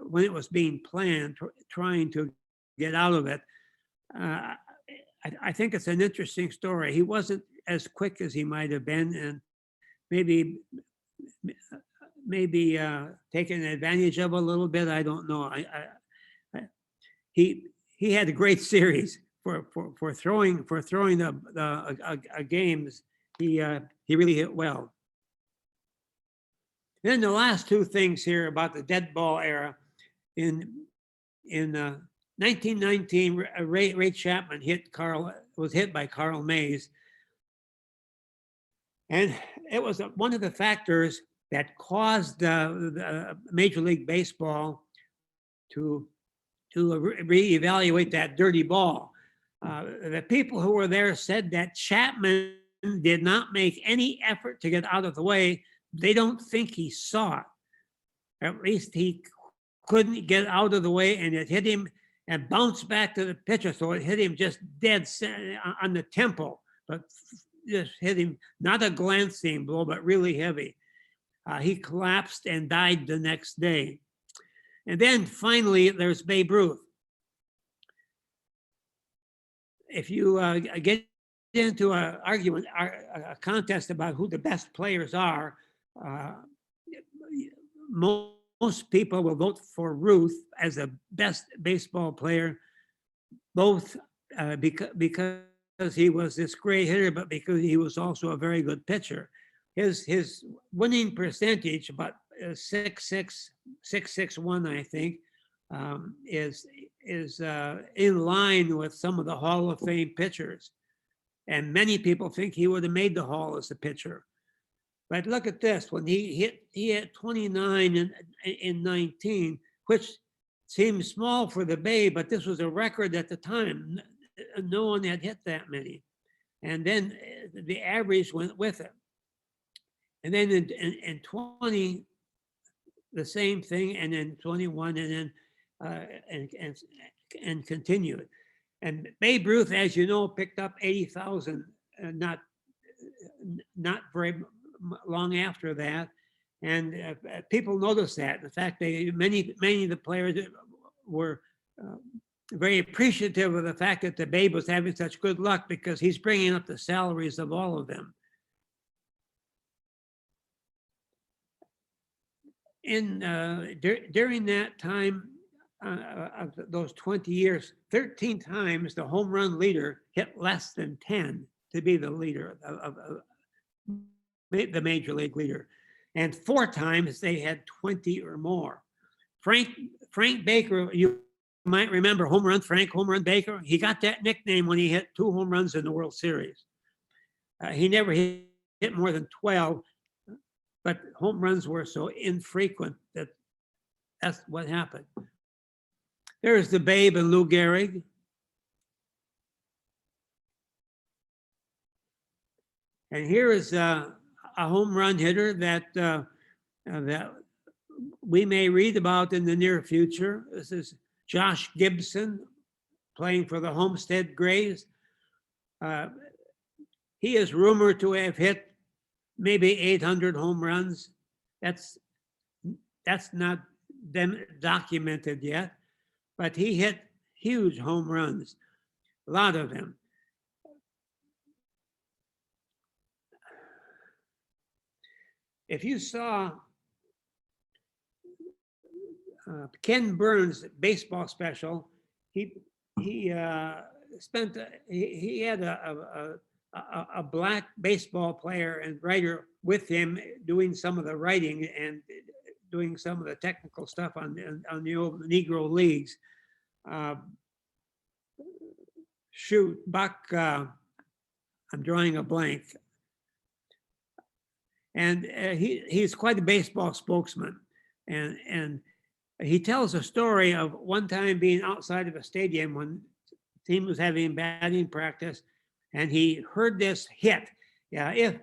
when it was being planned, trying to get out of it. I think it's an interesting story. He wasn't as quick as he might have been, and maybe taken advantage of a little bit. I don't know. He had a great series for throwing the games. He really hit well. Then the last 2 things here about the Deadball Era. In 1919, Ray Chapman was hit by Carl Mays. And it was one of the factors that caused the Major League Baseball to reevaluate that dirty ball. The people who were there said that Chapman did not make any effort to get out of the way. They don't think he saw it. At least he couldn't get out of the way, and it hit him and bounced back to the pitcher. So it hit him just dead on the temple, but just hit him, not a glancing blow, but really heavy. He collapsed and died the next day. And then finally, there's Babe Ruth. If you get into an argument, a contest about who the best players are, most people will vote for Ruth as the best baseball player, both because he was this great hitter, but because he was also a very good pitcher. His winning percentage, about 661, I think, is in line with some of the Hall of Fame pitchers. And many people think he would have made the Hall as a pitcher. But look at this, when he hit 29 in 19, which seems small for the Bay, but this was a record at the time. No one had hit that many. And then the average went with it. And then in 20, the same thing, and then 21, and then and continued. And Babe Ruth, as you know, picked up 80,000, not very long after that. And people noticed that. In fact, many of the players were very appreciative of the fact that the Babe was having such good luck, because he's bringing up the salaries of all of them. During that time, of those 20 years, 13 times the home run leader hit less than 10 to be the leader of the major league leader. And 4 times they had 20 or more. Frank Baker, you might remember Home Run Baker. He got that nickname when he hit 2 home runs in the World Series. He never hit more than 12, but home runs were so infrequent that that's what happened. There's the Babe and Lou Gehrig. And here is a home run hitter that we may read about in the near future. This is Josh Gibson, playing for the Homestead Grays. He is rumored to have hit maybe 800 home runs. That's not documented yet, but he hit huge home runs, a lot of them. If you saw Ken Burns' baseball special, he had a black baseball player and writer with him doing some of the writing and doing some of the technical stuff on the old Negro leagues. Buck, I'm drawing a blank. And he's quite a baseball spokesman. And he tells a story of one time being outside of a stadium when the team was having batting practice, and he heard this hit. Yeah,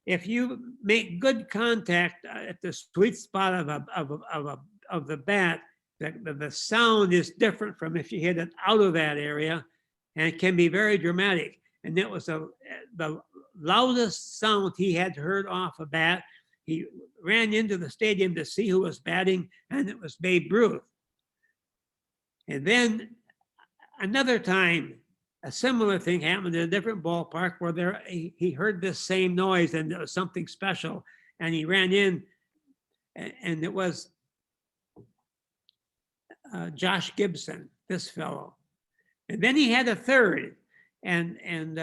if you make good contact at the sweet spot of the bat, the sound is different from if you hit it out of that area, and it can be very dramatic. And that was the loudest sound he had heard off a bat. He ran into the stadium to see who was batting, and it was Babe Ruth. And then another time, a similar thing happened in a different ballpark where he heard this same noise, and it was something special. And he ran in, and it was Josh Gibson, this fellow. And then he had a third, and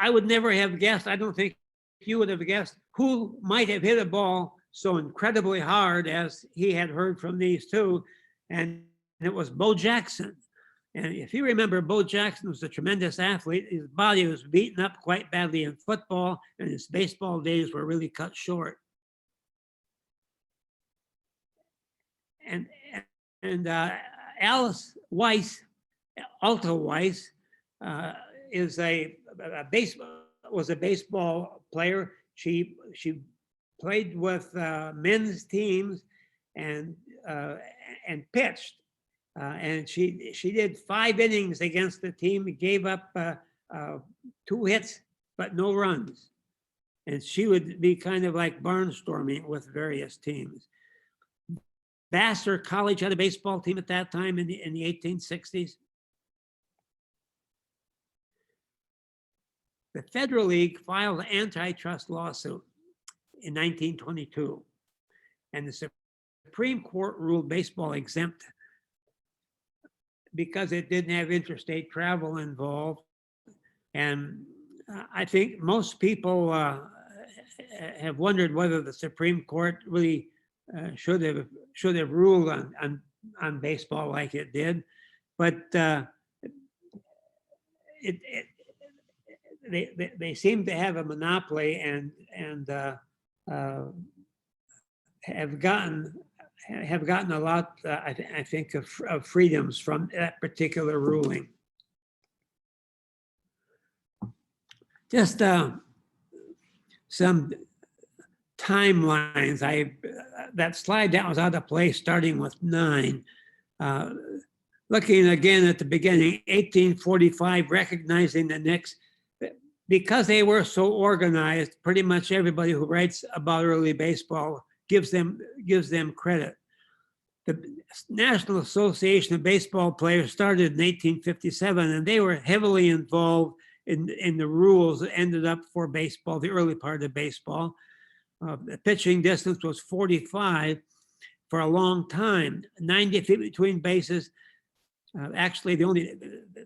I would never have guessed, I don't think you would have guessed, who might have hit a ball so incredibly hard as he had heard from these two. And it was Bo Jackson. And if you remember, Bo Jackson was a tremendous athlete. His body was beaten up quite badly in football, and his baseball days were really cut short. And Alice Weiss, Alta Weiss, was a baseball player. She played with men's teams and pitched. And she did 5 innings against the team, gave up 2 hits, but no runs. And she would be kind of like barnstorming with various teams. Vassar College had a baseball team at that time in the 1860s. The Federal League filed an antitrust lawsuit in 1922, and the Supreme Court ruled baseball exempt because it didn't have interstate travel involved. And I think most people have wondered whether the Supreme Court really should have ruled on baseball like it did, but they seem to have a monopoly and have gotten a lot, I think, of freedoms from that particular ruling. Just some timelines. that slide that was out of place, starting with 9. Looking again at the beginning, 1845, recognizing the Knicks, because they were so organized, pretty much everybody who writes about early baseball gives them credit. The National Association of Baseball Players started in 1857, and they were heavily involved in the rules that ended up for baseball, the early part of baseball. The pitching distance was 45 for a long time, 90 feet between bases. Actually,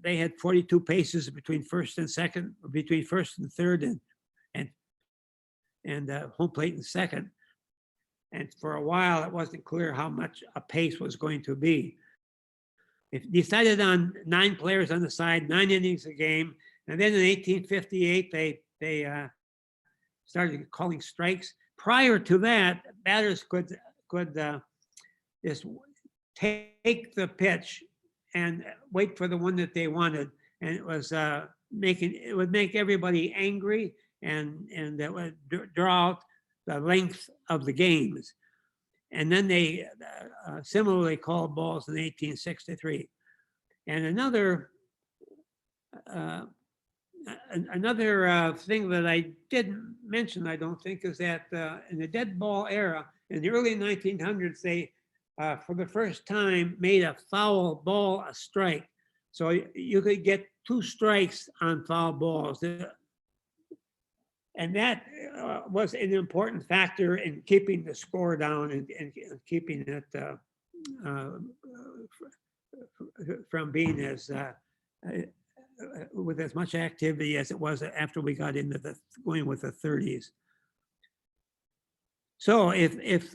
they had 42 paces between first and second, or between first and third, and home plate and second. And for a while, it wasn't clear how much a pace was going to be. It decided on 9 players on the side, 9 innings a game. And then in 1858, they started calling strikes. Prior to that, batters could just take the pitch and wait for the one that they wanted. And it would make everybody angry, and that would draw out the length of the games. And then they similarly called balls in 1863. And another thing that I didn't mention, I don't think, is that in the Deadball Era, in the early 1900s, they, for the first time, made a foul ball a strike. So you could get 2 strikes on foul balls. And that was an important factor in keeping the score down and keeping it from being as with as much activity as it was after we got into going with the 30s. So if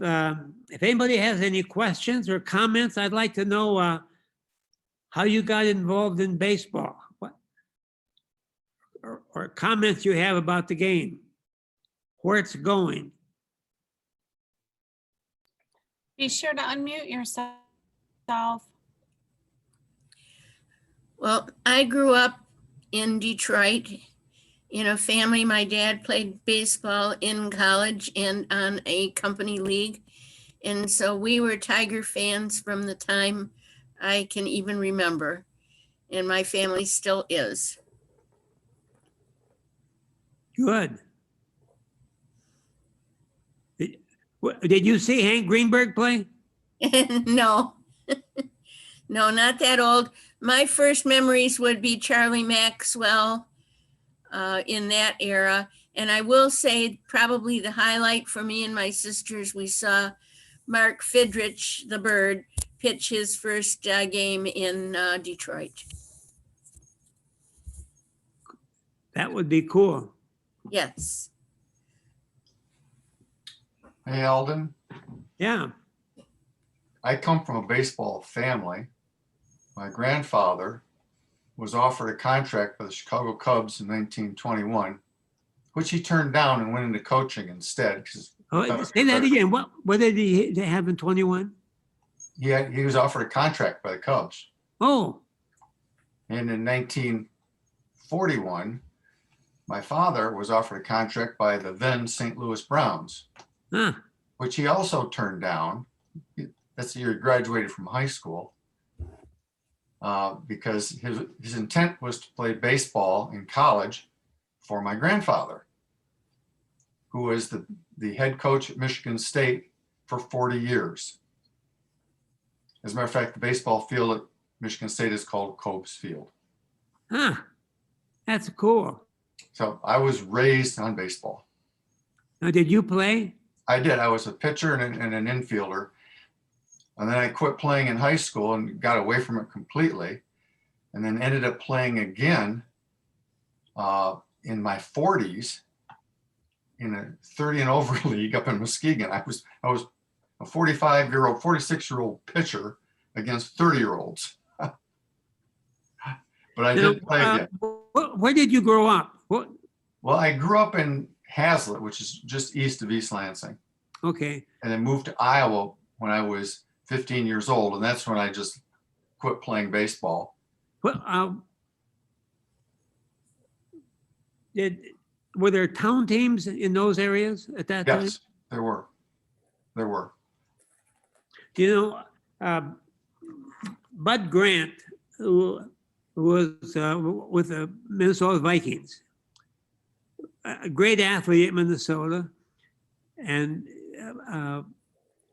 anybody has any questions or comments, I'd like to know how you got involved in baseball. Or comments you have about the game, where it's going. Be sure to unmute yourself. Well, I grew up in Detroit in a family. My dad played baseball in college and on a company league. And so we were Tiger fans from the time I can even remember. And my family still is. Good. Did you see Hank Greenberg play? No, no, not that old. My first memories would be Charlie Maxwell in that era. And I will say probably the highlight for me and my sisters, we saw Mark Fidrich, the Bird, pitch his first game in Detroit. That would be cool. Yes. Hey, Eldon. Yeah. I come from a baseball family. My grandfather was offered a contract by the Chicago Cubs in 1921, which he turned down and went into coaching instead. Oh, say that again. What did he have in 21? He was offered a contract by the Cubs. Oh. And in 1941, my father was offered a contract by the then St. Louis Browns, which he also turned down. That's the year he graduated from high school, because his intent was to play baseball in college for my grandfather, who was the head coach at Michigan State for 40 years. As a matter of fact, the baseball field at Michigan State is called Cobb's Field. That's cool. So I was raised on baseball. Now, did you play? I did. I was a pitcher and an infielder. And then I quit playing in high school and got away from it completely. And then ended up playing again in my 40s in a 30 and over league up in Muskegon. I was a 45-year-old, 46-year-old pitcher against 30-year-olds. But I did play again. Where did you grow up? Well, I grew up in Hazlitt, which is just east of East Lansing. Okay. And then moved to Iowa when I was 15 years old. And that's when I just quit playing baseball. Well, were there town teams in those areas at that time? Yes, there were. You know, Bud Grant, who was with the Minnesota Vikings, a great athlete at Minnesota, and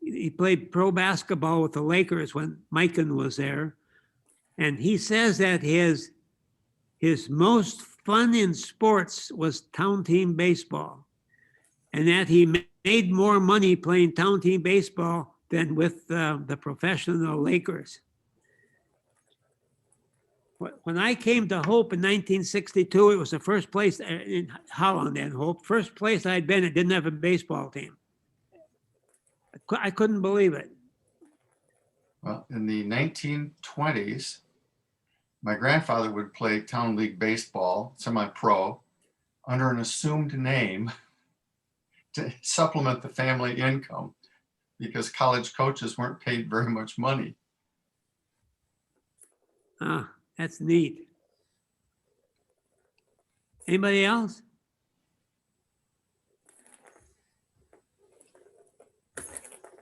he played pro basketball with the Lakers when Mikan was there. And he says that his most fun in sports was town team baseball, and that he made more money playing town team baseball than with the professional Lakers. When I came to Hope in 1962, it was the first place in Holland and Hope, first place I'd been, it didn't have a baseball team. I couldn't believe it. Well, in the 1920s, my grandfather would play town league baseball, semi-pro, under an assumed name to supplement the family income because college coaches weren't paid very much money. Ah, that's neat. Anybody else?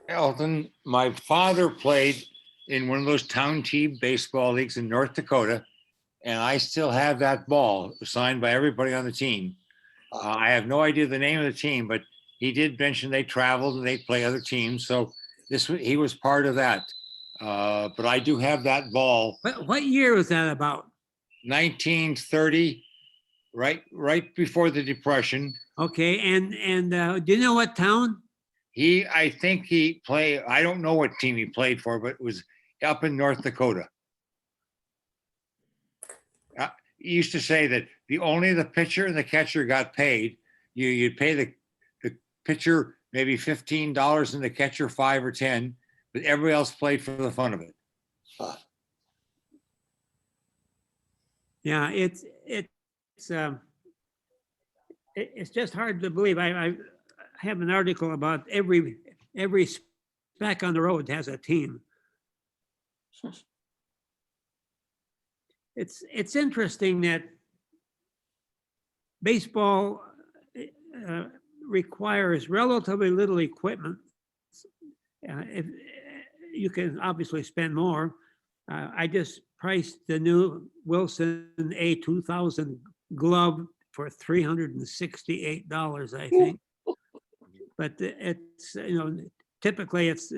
Elton, my father played in one of those town team baseball leagues in North Dakota, and I still have that ball signed by everybody on the team. I have no idea the name of the team, but he did mention they traveled and they play other teams. So he was part of that. But I do have that ball. What year was that about? 1930, right before the Depression. Okay, and do you know what town? I think he played, I don't know what team he played for, but it was up in North Dakota. He used to say that only the pitcher and the catcher got paid. You'd pay the pitcher maybe $15 and the catcher $5 or $10, but everybody else played for the fun of it. Yeah, it's just hard to believe. I have an article about every speck on the road has a team. It's interesting that baseball requires relatively little equipment. If you can obviously spend more. I just priced the new Wilson A2000 glove for $368, I think. But it's, typically it's,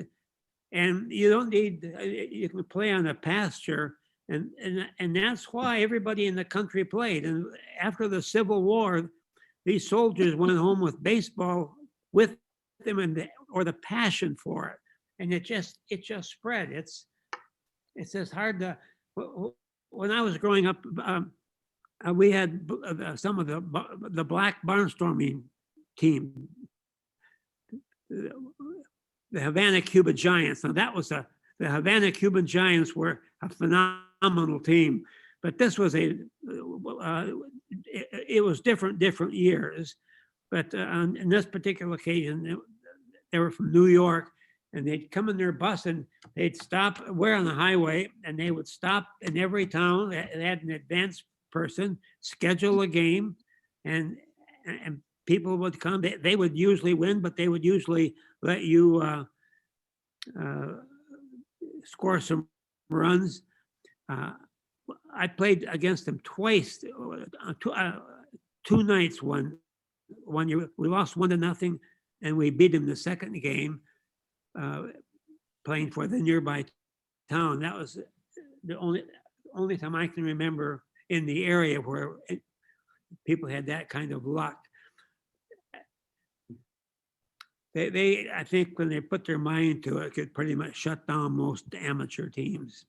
and you don't need, you can play on a pasture, and that's why everybody in the country played. And after the Civil War, these soldiers went home with baseball with them or the passion for it. And it just spread. It's just hard to, when I was growing up, we had some of the black barnstorming team, the Havana Cuban Giants. Now that was the Havana Cuban Giants were a phenomenal team, but this was it was different years. But on this particular occasion, they were from New York, and they'd come in their bus and they'd stop. We're on the highway, and they would stop in every town. They had an advance person schedule a game, and people would come. They would usually win, but they would usually let you score some runs. I played against them twice, two nights. One year we lost 1-0, and we beat them the second game, playing for the nearby town. That was the only time I can remember in the area where people had that kind of luck. They, I think when they put their mind to it, could pretty much shut down most amateur teams.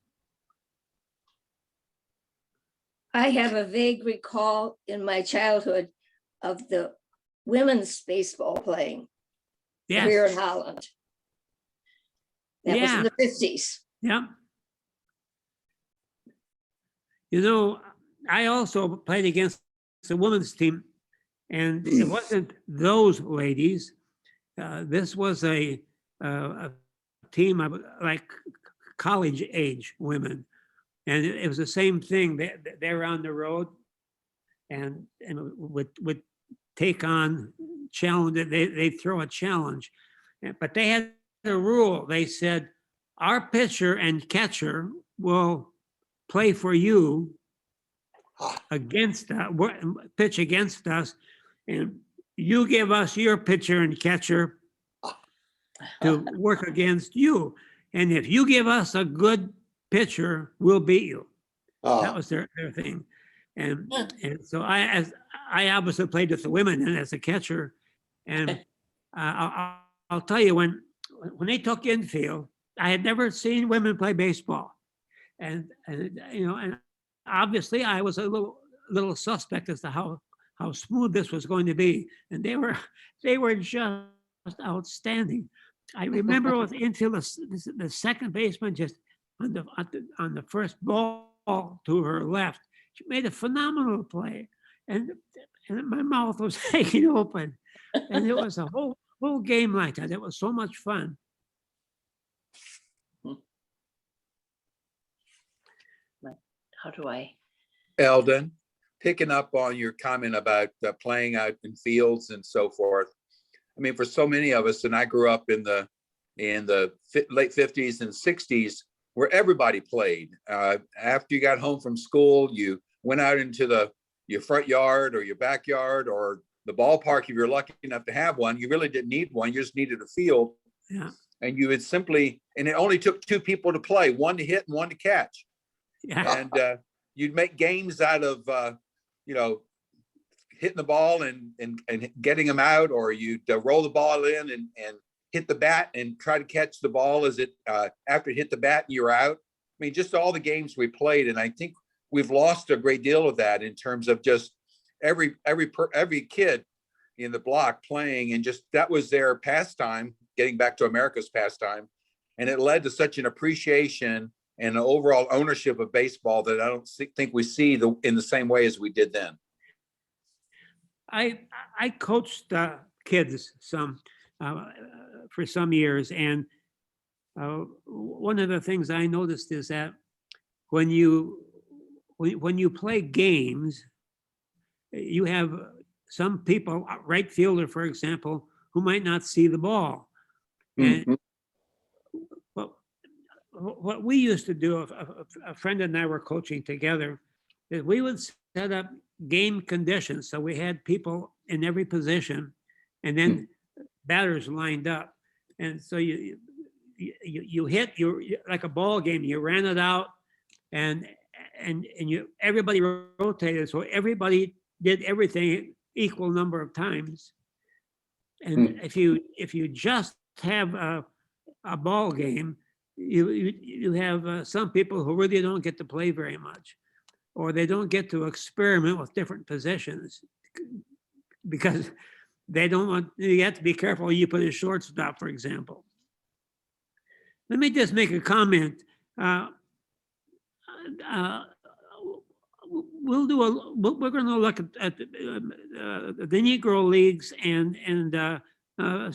I have a vague recall in my childhood of the women's baseball playing here in Holland. That was in the 50s. Yeah. I also played against the women's team, and it wasn't those ladies. This was a team of like college age women, and it was the same thing. They were on the road, and would take on challenge. They throw a challenge, but they had a rule. They said our pitcher and catcher will play for you against pitch against us, and you give us your pitcher and catcher to work against you. And if you give us a good pitcher, we'll beat you. That was their thing. And so I obviously played with the women and as a catcher. And I'll tell you, when they took infield, I had never seen women play baseball. And you know, and obviously I was a little suspect as to how smooth this was going to be. And they were just outstanding. I remember with infield, the second baseman just on the first ball to her left, she made a phenomenal play, and my mouth was hanging open, and it was a whole game like that. It was so much fun. How do I? Eldon, picking up on your comment about playing out in fields and so forth. I mean, for so many of us, and I grew up in the late 50s and 60s, where everybody played. After you got home from school, you went out into your front yard or your backyard or the ballpark. If you're lucky enough to have one, you really didn't need one. You just needed a field. Yeah. And you would simply, and it only took two people to play, one to hit and one to catch. Yeah. And you'd make games out of, hitting the ball and getting them out, or you'd roll the ball in and hit the bat and try to catch the ball as it after it hit the bat and you're out. I mean, just all the games we played, and I think we've lost a great deal of that in terms of just every kid in the block playing, and just that was their pastime. Getting back to America's pastime, and it led to such an appreciation and an overall ownership of baseball that I don't think we see in the same way as we did then. I coached kids some for some years, and one of the things I noticed is that when you play games, you have some people, right fielder, for example, who might not see the ball. And what we used to do, a friend and I were coaching together, is we would set up game conditions. So we had people in every position, and then batters lined up. And so you hit, like a ball game, you ran it out, and everybody rotated. So everybody did everything equal number of times. And if you just have a ball game, you have some people who really don't get to play very much, or they don't get to experiment with different positions because they don't want. You have to be careful. You put a shortstop, for example. Let me just make a comment. We're going to look at the Negro leagues and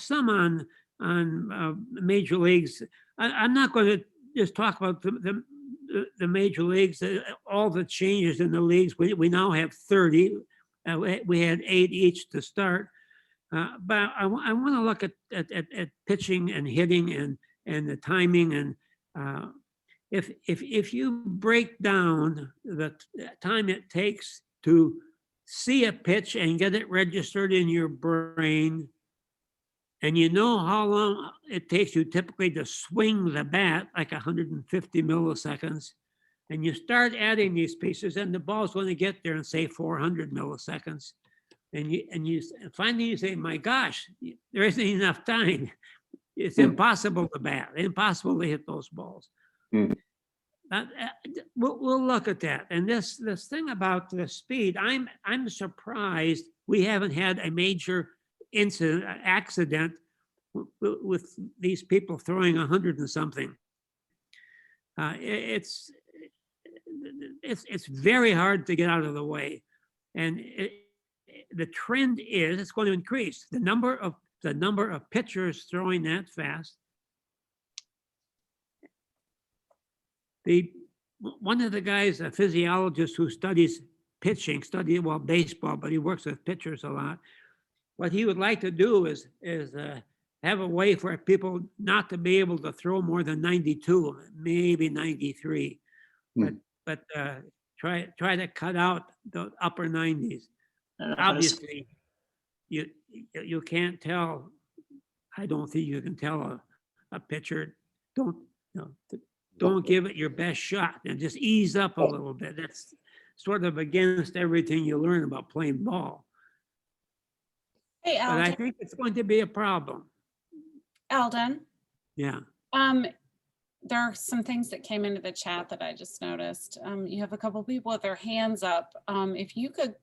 some on major leagues. I'm not going to just talk about the major leagues, all the changes in the leagues. We now have 30. We had 8 each to start. But I want to look at pitching and hitting and the timing. And if you break down the time it takes to see a pitch and get it registered in your brain, and you know how long it takes you typically to swing the bat, like 150 milliseconds, and you start adding these pieces, and the ball's going to get there in, say, 400 milliseconds. And finally you say, my gosh, there isn't enough time. It's impossible to bat, impossible to hit those balls. We'll look at that. And this thing about the speed, I'm surprised we haven't had a major accident with these people throwing 100 and something. It's very hard to get out of the way, and the trend is it's going to increase. The number of pitchers throwing that fast. One of the guys, a physiologist who studies pitching, baseball, but he works with pitchers a lot. What he would like to do is have a way for people not to be able to throw more than 92, maybe 93. But try to cut out the upper 90s. I don't know how to s- Obviously, you can't tell. I don't think you can tell a pitcher, don't give it your best shot and just ease up a little bit. That's sort of against everything you learn about playing ball. Hey, But I Alden, think it's going to be a problem. Alden, Yeah. there are some things that came into the chat that I just noticed. You have a couple people with their hands up. If you could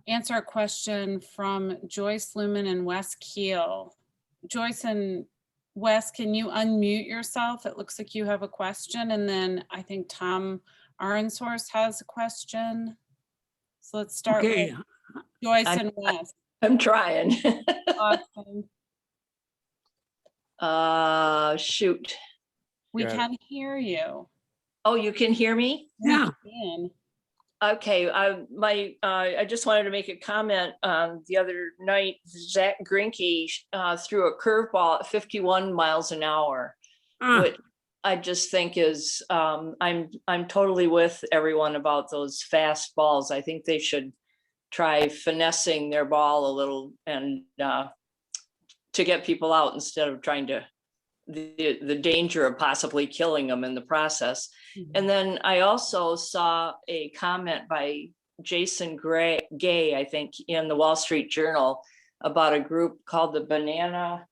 answer a question from Joyce Lumen and Wes Keel. Joyce and Wes, can you unmute yourself? It looks like you have a question. And then I think Tom Aronsource has a question. So let's start Okay. with Joyce and Wes. I'm trying. Awesome. Shoot. We Yeah. can hear you. Oh, you can hear me? Yeah. Man. Okay, I just wanted to make a comment. The other night, Zach Greinke threw a curveball at 51 miles an hour, which I just think is, I'm totally with everyone about those fast balls. I think they should try finessing their ball a little and to get people out instead of trying to the danger of possibly killing them in the process. And then I also saw a comment by Jason Gay, I think, in the Wall Street Journal about a group called the Banana.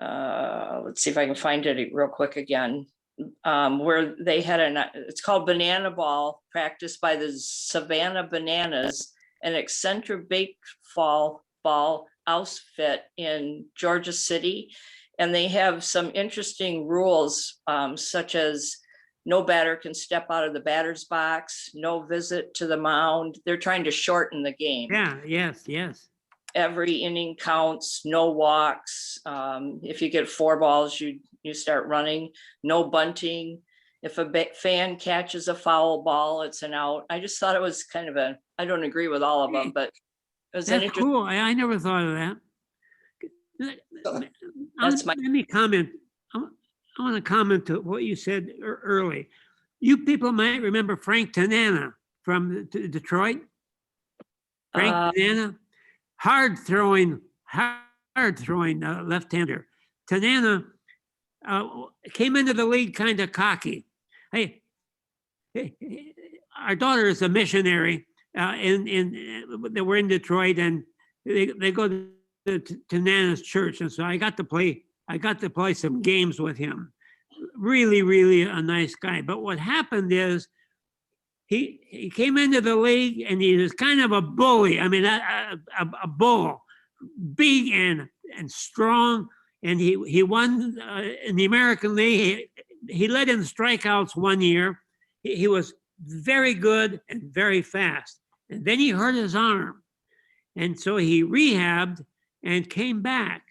Let's see if I can find it real quick again. Where they had it's called Banana Ball, practiced by the Savannah Bananas, an eccentric baseball ball outfit in Georgia City. And they have some interesting rules, such as no batter can step out of the batter's box, no visit to the mound. They're trying to shorten the game. Yeah, yes. Every inning counts, no walks. If you get 4 balls, you start running, no bunting. If a fan catches a foul ball, it's an out. I just thought it was kind of I don't agree with all of them, but it was an That's interesting. cool. I never thought of that. That's Let me comment. I want to comment to what you said early. You people might remember Frank Tanana from Detroit. Frank Tanana, hard throwing left-hander. Tanana came into the league kind of cocky. Hey, our daughter is a missionary they were in Detroit, and they go to Nana's church, and so I got to play some games with him. Really a nice guy. But what happened is he came into the league and he was kind of a bully. I mean, a bull, big and strong, and he won in the American League. He led in strikeouts one year. He was very good and very fast, and then he hurt his arm, and so he rehabbed and came back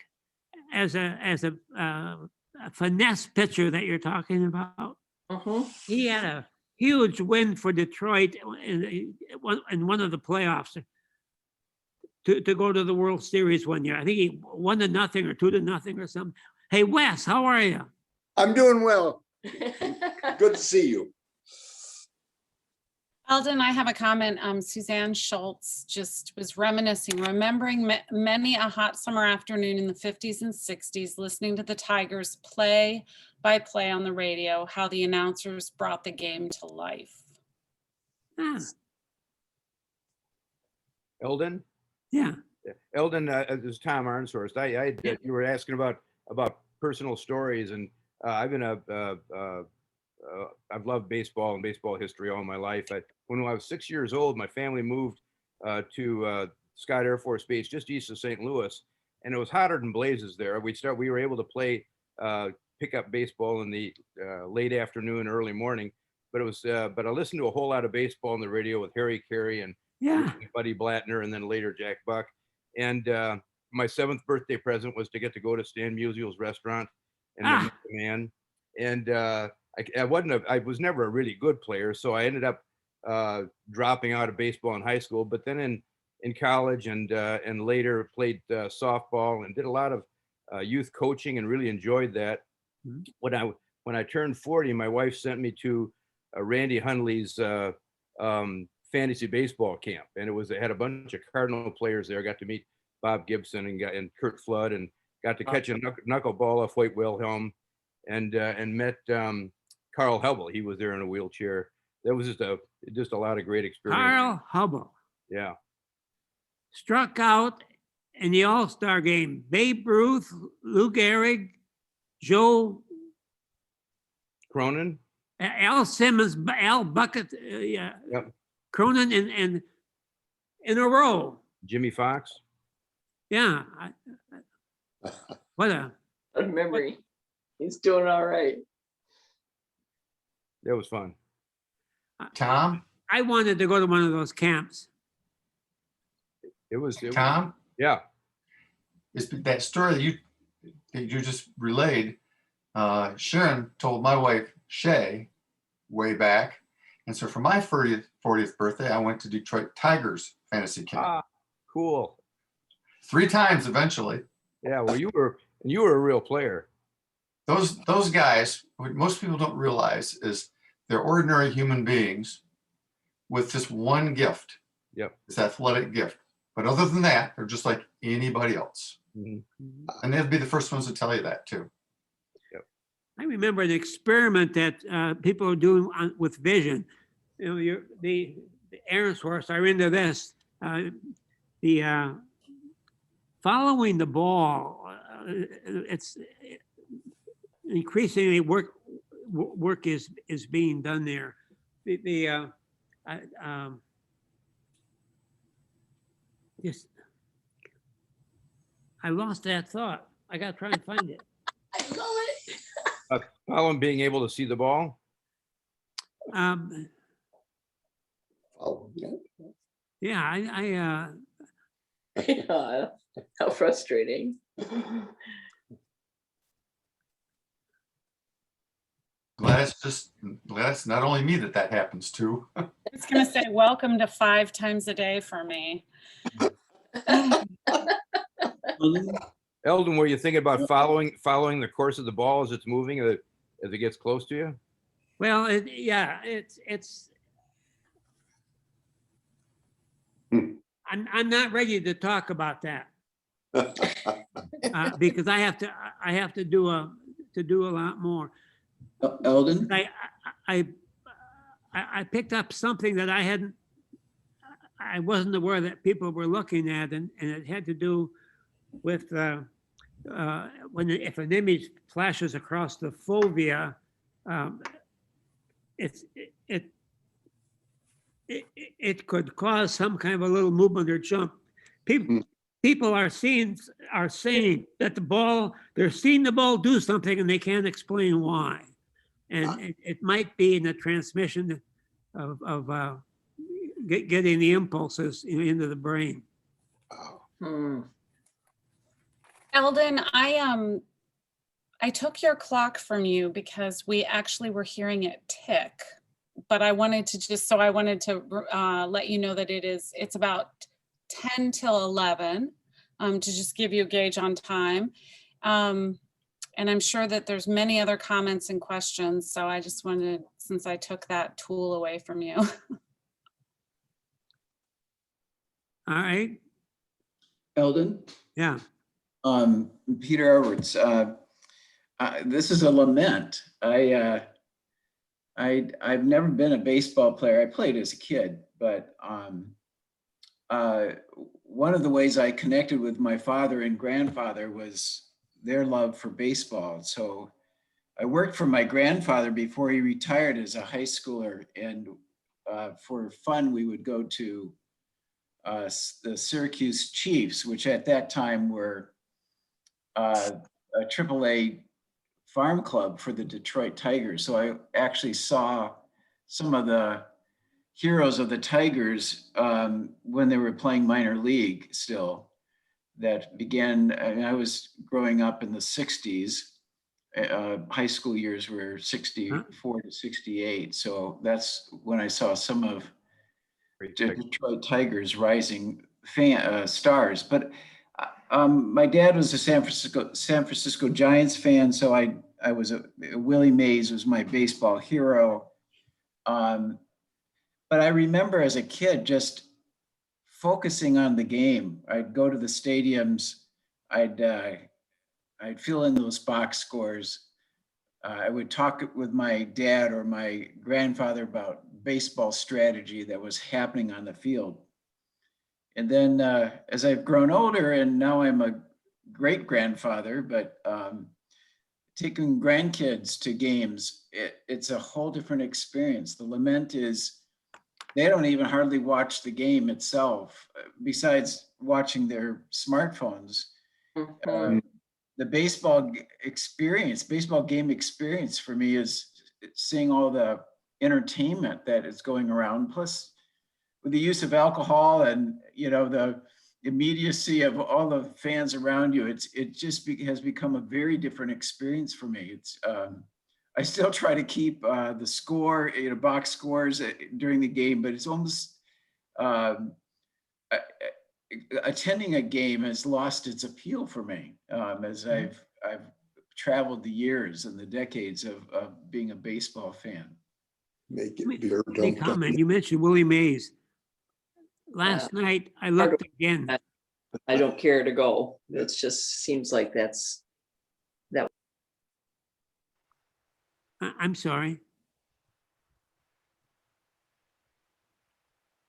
as a finesse pitcher that you're talking about. He had a huge win for Detroit in one of the playoffs to go to the World Series one year. I think he 1-0 or 2-0 or something. Hey, Wes, how are you? I'm doing well. Good to see you. Alden, I have a comment. Suzanne Schultz just was reminiscing, remembering many a hot summer afternoon in the 50s and 60s, listening to the Tigers play by play on the radio, how the announcers brought the game to life. Eldon? Yeah. Eldon, this is Tom Arnshorst. You were asking about personal stories, and I've loved baseball and baseball history all my life. When I was 6 years old, my family moved to Scott Air Force Base just east of St. Louis, and it was hotter than blazes there. We were able to play pickup baseball in the late afternoon, early morning, but I listened to a whole lot of baseball on the radio with Harry Carey and Buddy Blattner, and then later Jack Buck. And my 7th birthday present was to get to go to Stan Musial's restaurant and the man. And I was never a really good player, so I ended up dropping out of baseball in high school. But then in college, and later played softball and did a lot of youth coaching and really enjoyed that. When I turned 40, my wife sent me to Randy Hundley's fantasy baseball camp, and it had a bunch of Cardinal players there. I got to meet Bob Gibson and Kurt Flood, and got to catch a knuckleball off White Wilhelm, and met Carl Hubble. He was there in a wheelchair. That was just a lot of great experience. Carl Hubble. Yeah. Struck out in the All-Star game. Babe Ruth, Lou Gehrig, Joe Cronin, Al Simmons, Al Bucket, yeah, yep. Cronin, and in a row. Jimmy Fox. Yeah. What a Good memory. He's doing all right. That was fun. Tom? I wanted to go to one of those camps. It was Tom? Yeah. It's that story that you just relayed. Sharon told my wife, Shay, way back. And so for my 40th birthday, I went to Detroit Tigers fantasy camp. Ah, cool. 3 times eventually. Yeah, well, you were a real player. Those guys, what most people don't realize is they're ordinary human beings with just one gift. Yep. This athletic gift. But other than that, they're just like anybody else. Mm-hmm. And they'd be the first ones to tell you that too. Yep. I remember an experiment that people are doing with vision. You know, the Air Force are into this. The following the ball, it's increasingly work is being done there. I lost that thought. I got to try and find it. I know it. Colin being able to see the ball. Oh, yeah. Yeah, Yeah, how frustrating. Glad it's not only me that happens to. I was gonna say, welcome to 5 times a day for me. Eldon, were you thinking about following the course of the ball as it's moving, as it gets close to you? well, it's. I'm not ready to talk about that because I have to do a lot more. Eldon? I picked up something that I wasn't aware that people were looking at, and it had to do with if an image flashes across the fovea, it could cause some kind of a little movement or jump. People are saying that they're seeing the ball do something and they can't explain why. And it might be in the transmission of getting the impulses into the brain. Eldon, I took your clock from you because we actually were hearing it tick, but I wanted to let you know that it's about 10 till 11 to just give you a gauge on time. And I'm sure that there's many other comments and questions. So I just wanted, since I took that tool away from you. All right. Eldon? Yeah. Peter Edwards. This is a lament. I've never been a baseball player. I played as a kid, but one of the ways I connected with my father and grandfather was their love for baseball. So I worked for my grandfather before he retired as a high schooler, and for fun, we would go to the Syracuse Chiefs, which at that time were a AAA farm club for the Detroit Tigers. So I actually saw some of the heroes of the Tigers when they were playing minor league still. That began, I was growing up in the 60s. High school years were 64 to 68. So that's when I saw some of the Detroit Tigers rising stars. But my dad was a San Francisco Giants fan, so I was Willie Mays was my baseball hero. But I remember as a kid just focusing on the game. I'd go to the stadiums. I'd fill in those box scores. I would talk with my dad or my grandfather about baseball strategy that was happening on the field. And then as I've grown older, and now I'm a great grandfather, but taking grandkids to games, it's a whole different experience. The lament is they don't even hardly watch the game itself, besides watching their smartphones. The baseball game experience for me is seeing all the entertainment that is going around. Plus, with the use of alcohol and the immediacy of all the fans around you, it just has become a very different experience for me. It's I still try to keep the score, box scores during the game, but it's almost attending a game has lost its appeal for me as I've traveled the years and the decades of being a baseball fan. Make it beer, don't comment. You mentioned Willie Mays. Last night I looked again. I don't care to go. It just seems like that. I'm sorry.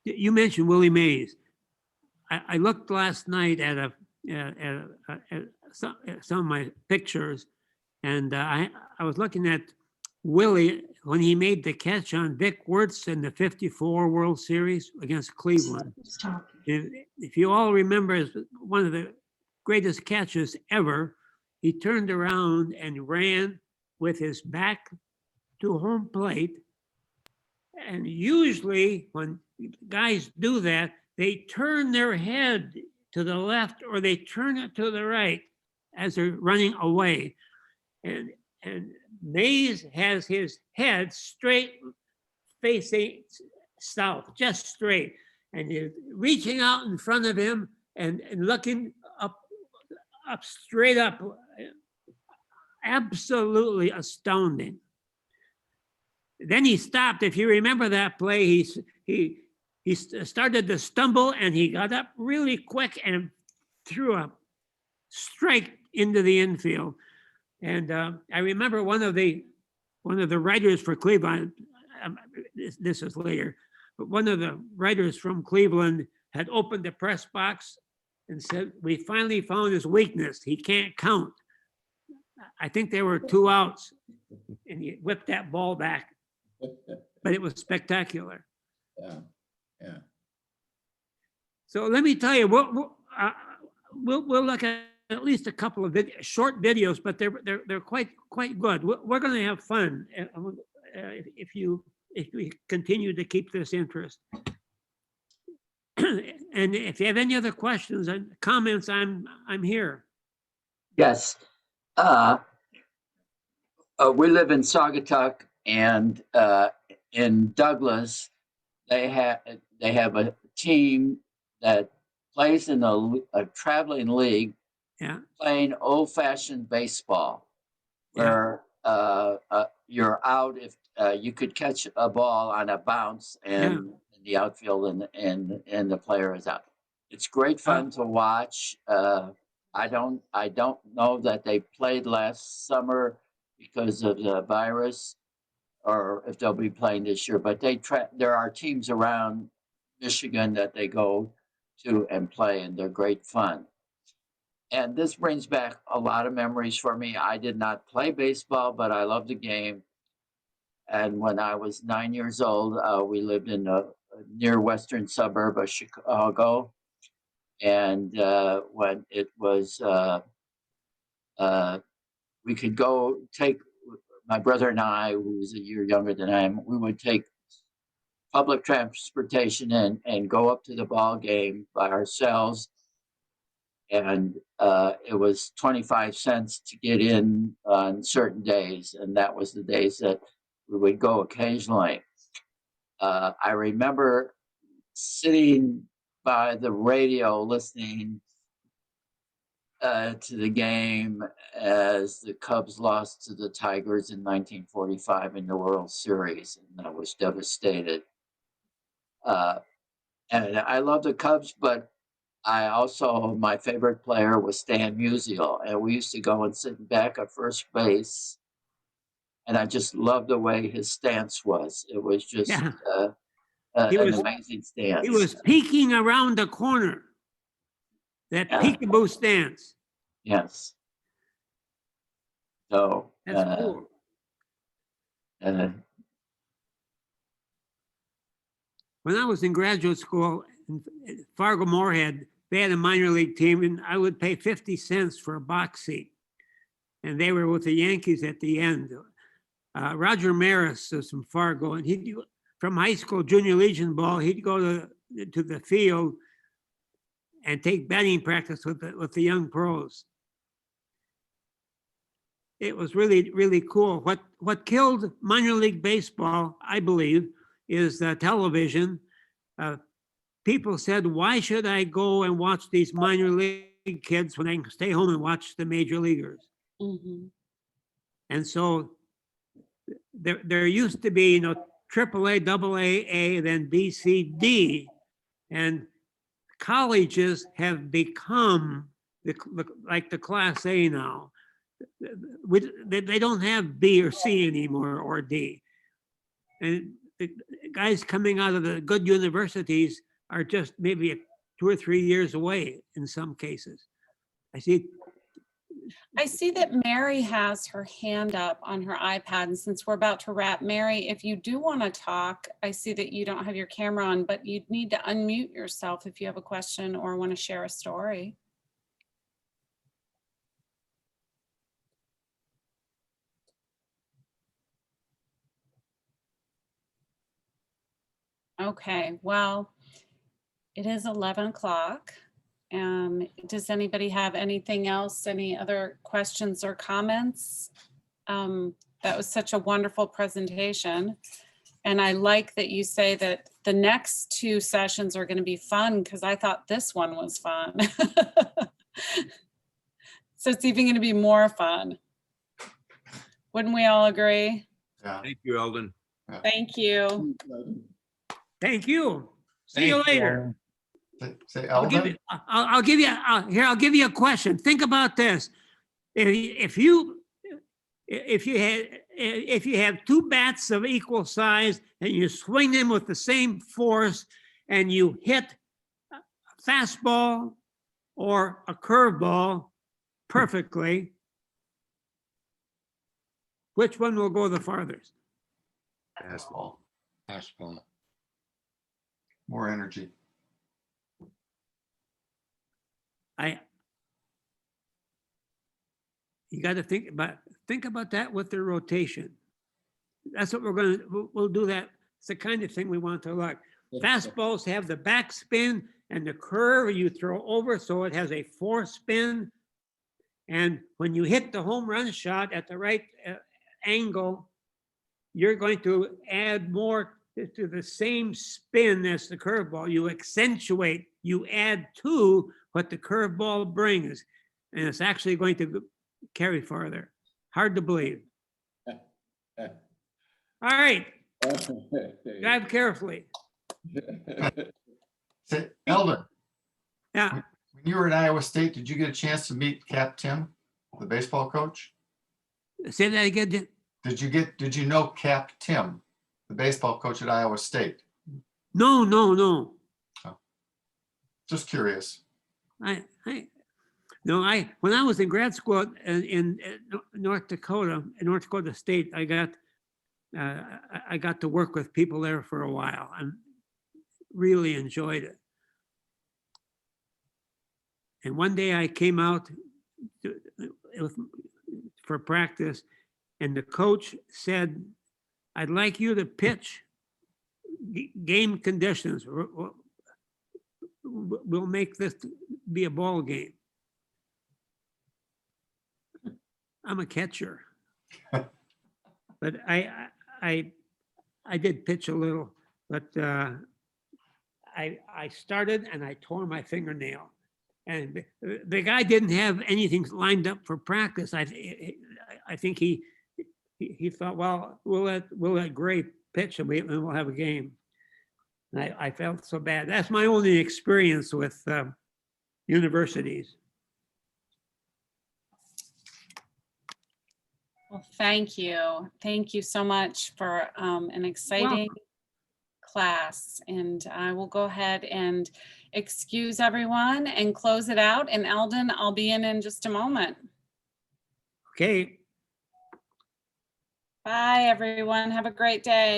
You mentioned Willie Mays. I looked last night at some of my pictures, and I was looking at Willie when he made the catch on Vic Wertz in the '54 World Series against Cleveland. If you all remember, it's one of the greatest catches ever. He turned around and ran with his back to home plate. And usually when guys do that, they turn their head to the left or they turn it to the right as they're running away. And Mays has his head straight facing south, just straight. And he's reaching out in front of him and looking up straight up. Absolutely astounding. Then he stopped. If you remember that play, he started to stumble and he got up really quick and threw a strike into the infield. And I remember one of the writers for Cleveland. This is later, but one of the writers from Cleveland had opened the press box and said, "We finally found his weakness. He can't count." I think there were 2 outs, and he whipped that ball back. But it was spectacular. Yeah. So let me tell you, we'll look at least a couple of short videos, but they're quite good. We're going to have fun if we continue to keep this interest. And if you have any other questions and comments, I'm here. Yes. We live in Saugatuck, and in Douglas, they have a team that plays in a traveling league, playing old-fashioned baseball, where you're out if you could catch a ball on a bounce and in the outfield and the player is out. It's great fun to watch. I don't know that they played last summer because of the virus, or if they'll be playing this year. But there are teams around Michigan that they go to and play, and they're great fun. And this brings back a lot of memories for me. I did not play baseball, but I love the game. And when I was 9 years old, we lived in a near western suburb of Chicago. And when it was, we could go take, my brother and I, who was a year younger than I am, we would take public transportation and go up to the ball game by ourselves. And it was 25 cents to get in on certain days. And that was the days that we would go occasionally. I remember sitting by the radio listening to the game as the Cubs lost to the Tigers in 1945 in the World Series, and I was devastated. And I love the Cubs, but I also, my favorite player was Stan Musial, and we used to go and sit back at first base, and I just loved the way his stance was. It was just Yeah. an was- amazing stance. He was peeking around the corner. That Yeah. peekaboo stance. Yes. So That's cool. When I was in graduate school in Fargo Moorhead, they had a minor league team, and I would pay 50 cents for a box seat. And they were with the Yankees at the end. Roger Maris is from Fargo, and he'd from high school junior legion ball, he'd go to the field and take batting practice with the young pros. It was really, really cool. What killed minor league baseball, I believe, is television. People said, why should I go and watch these minor league kids when I can stay home and watch the major leaguers? Mhm. And so there used to be, AAA, AA, then B, C, D, and colleges have become like the Class A now. They don't have B or C anymore, or D. And the guys coming out of the good universities are just maybe 2 or 3 years away in some cases. I see that Mary has her hand up on her iPad, and since we're about to wrap, Mary, if you do want to talk, I see that you don't have your camera on, but you'd need to unmute yourself if you have a question or want to share a story. Okay, well, it is 11 o'clock. Does anybody have anything else? Any other questions or comments? That was such a wonderful presentation. And I like that you say that the next 2 sessions are going to be fun, because I thought this one was fun. So it's even going to be more fun. Wouldn't we all agree? Yeah. Thank you, Eldon. Thank you. Thank you. See you later. Say I'll give Eldon? I'll give you a question. Think about this. If you have 2 bats of equal size and you swing them with the same force and you hit a fastball or a curveball perfectly, which one will go the farthest? Fastball. Fastball. More energy. You got to think about that with the rotation. That's what we'll do that. It's the kind of thing we want to like. Fastballs have the back spin and the curve you throw over, so it has a force spin. And when you hit the home run shot at the right angle, you're going to add more to the same spin as the curveball. You accentuate, you add to what the curveball brings, and it's actually going to carry farther. Hard to believe. All right, drive carefully. Say, Eldon, Yeah, when you were at Iowa State, did you get a chance to meet Cap Tim, the baseball coach? say that again. Did you know Cap Tim, the baseball coach at Iowa State? No. Oh. Just curious. When I was in grad school in North Dakota State, I got to work with people there for a while and really enjoyed it. And one day I came out for practice, and the coach said, "I'd like you to pitch game conditions. We'll make this be a ball game." I'm a catcher, but I did pitch a little, but I started and I tore my fingernail. And the guy didn't have anything lined up for practice. I think he thought, well, we'll let Gray pitch and we'll have a game. And I felt so bad. That's my only experience with universities. Well, thank you. Thank you so much for an exciting class. And I will go ahead and excuse everyone and close it out. And Eldon, I'll be in just a moment. Okay. Bye, everyone. Have a great day.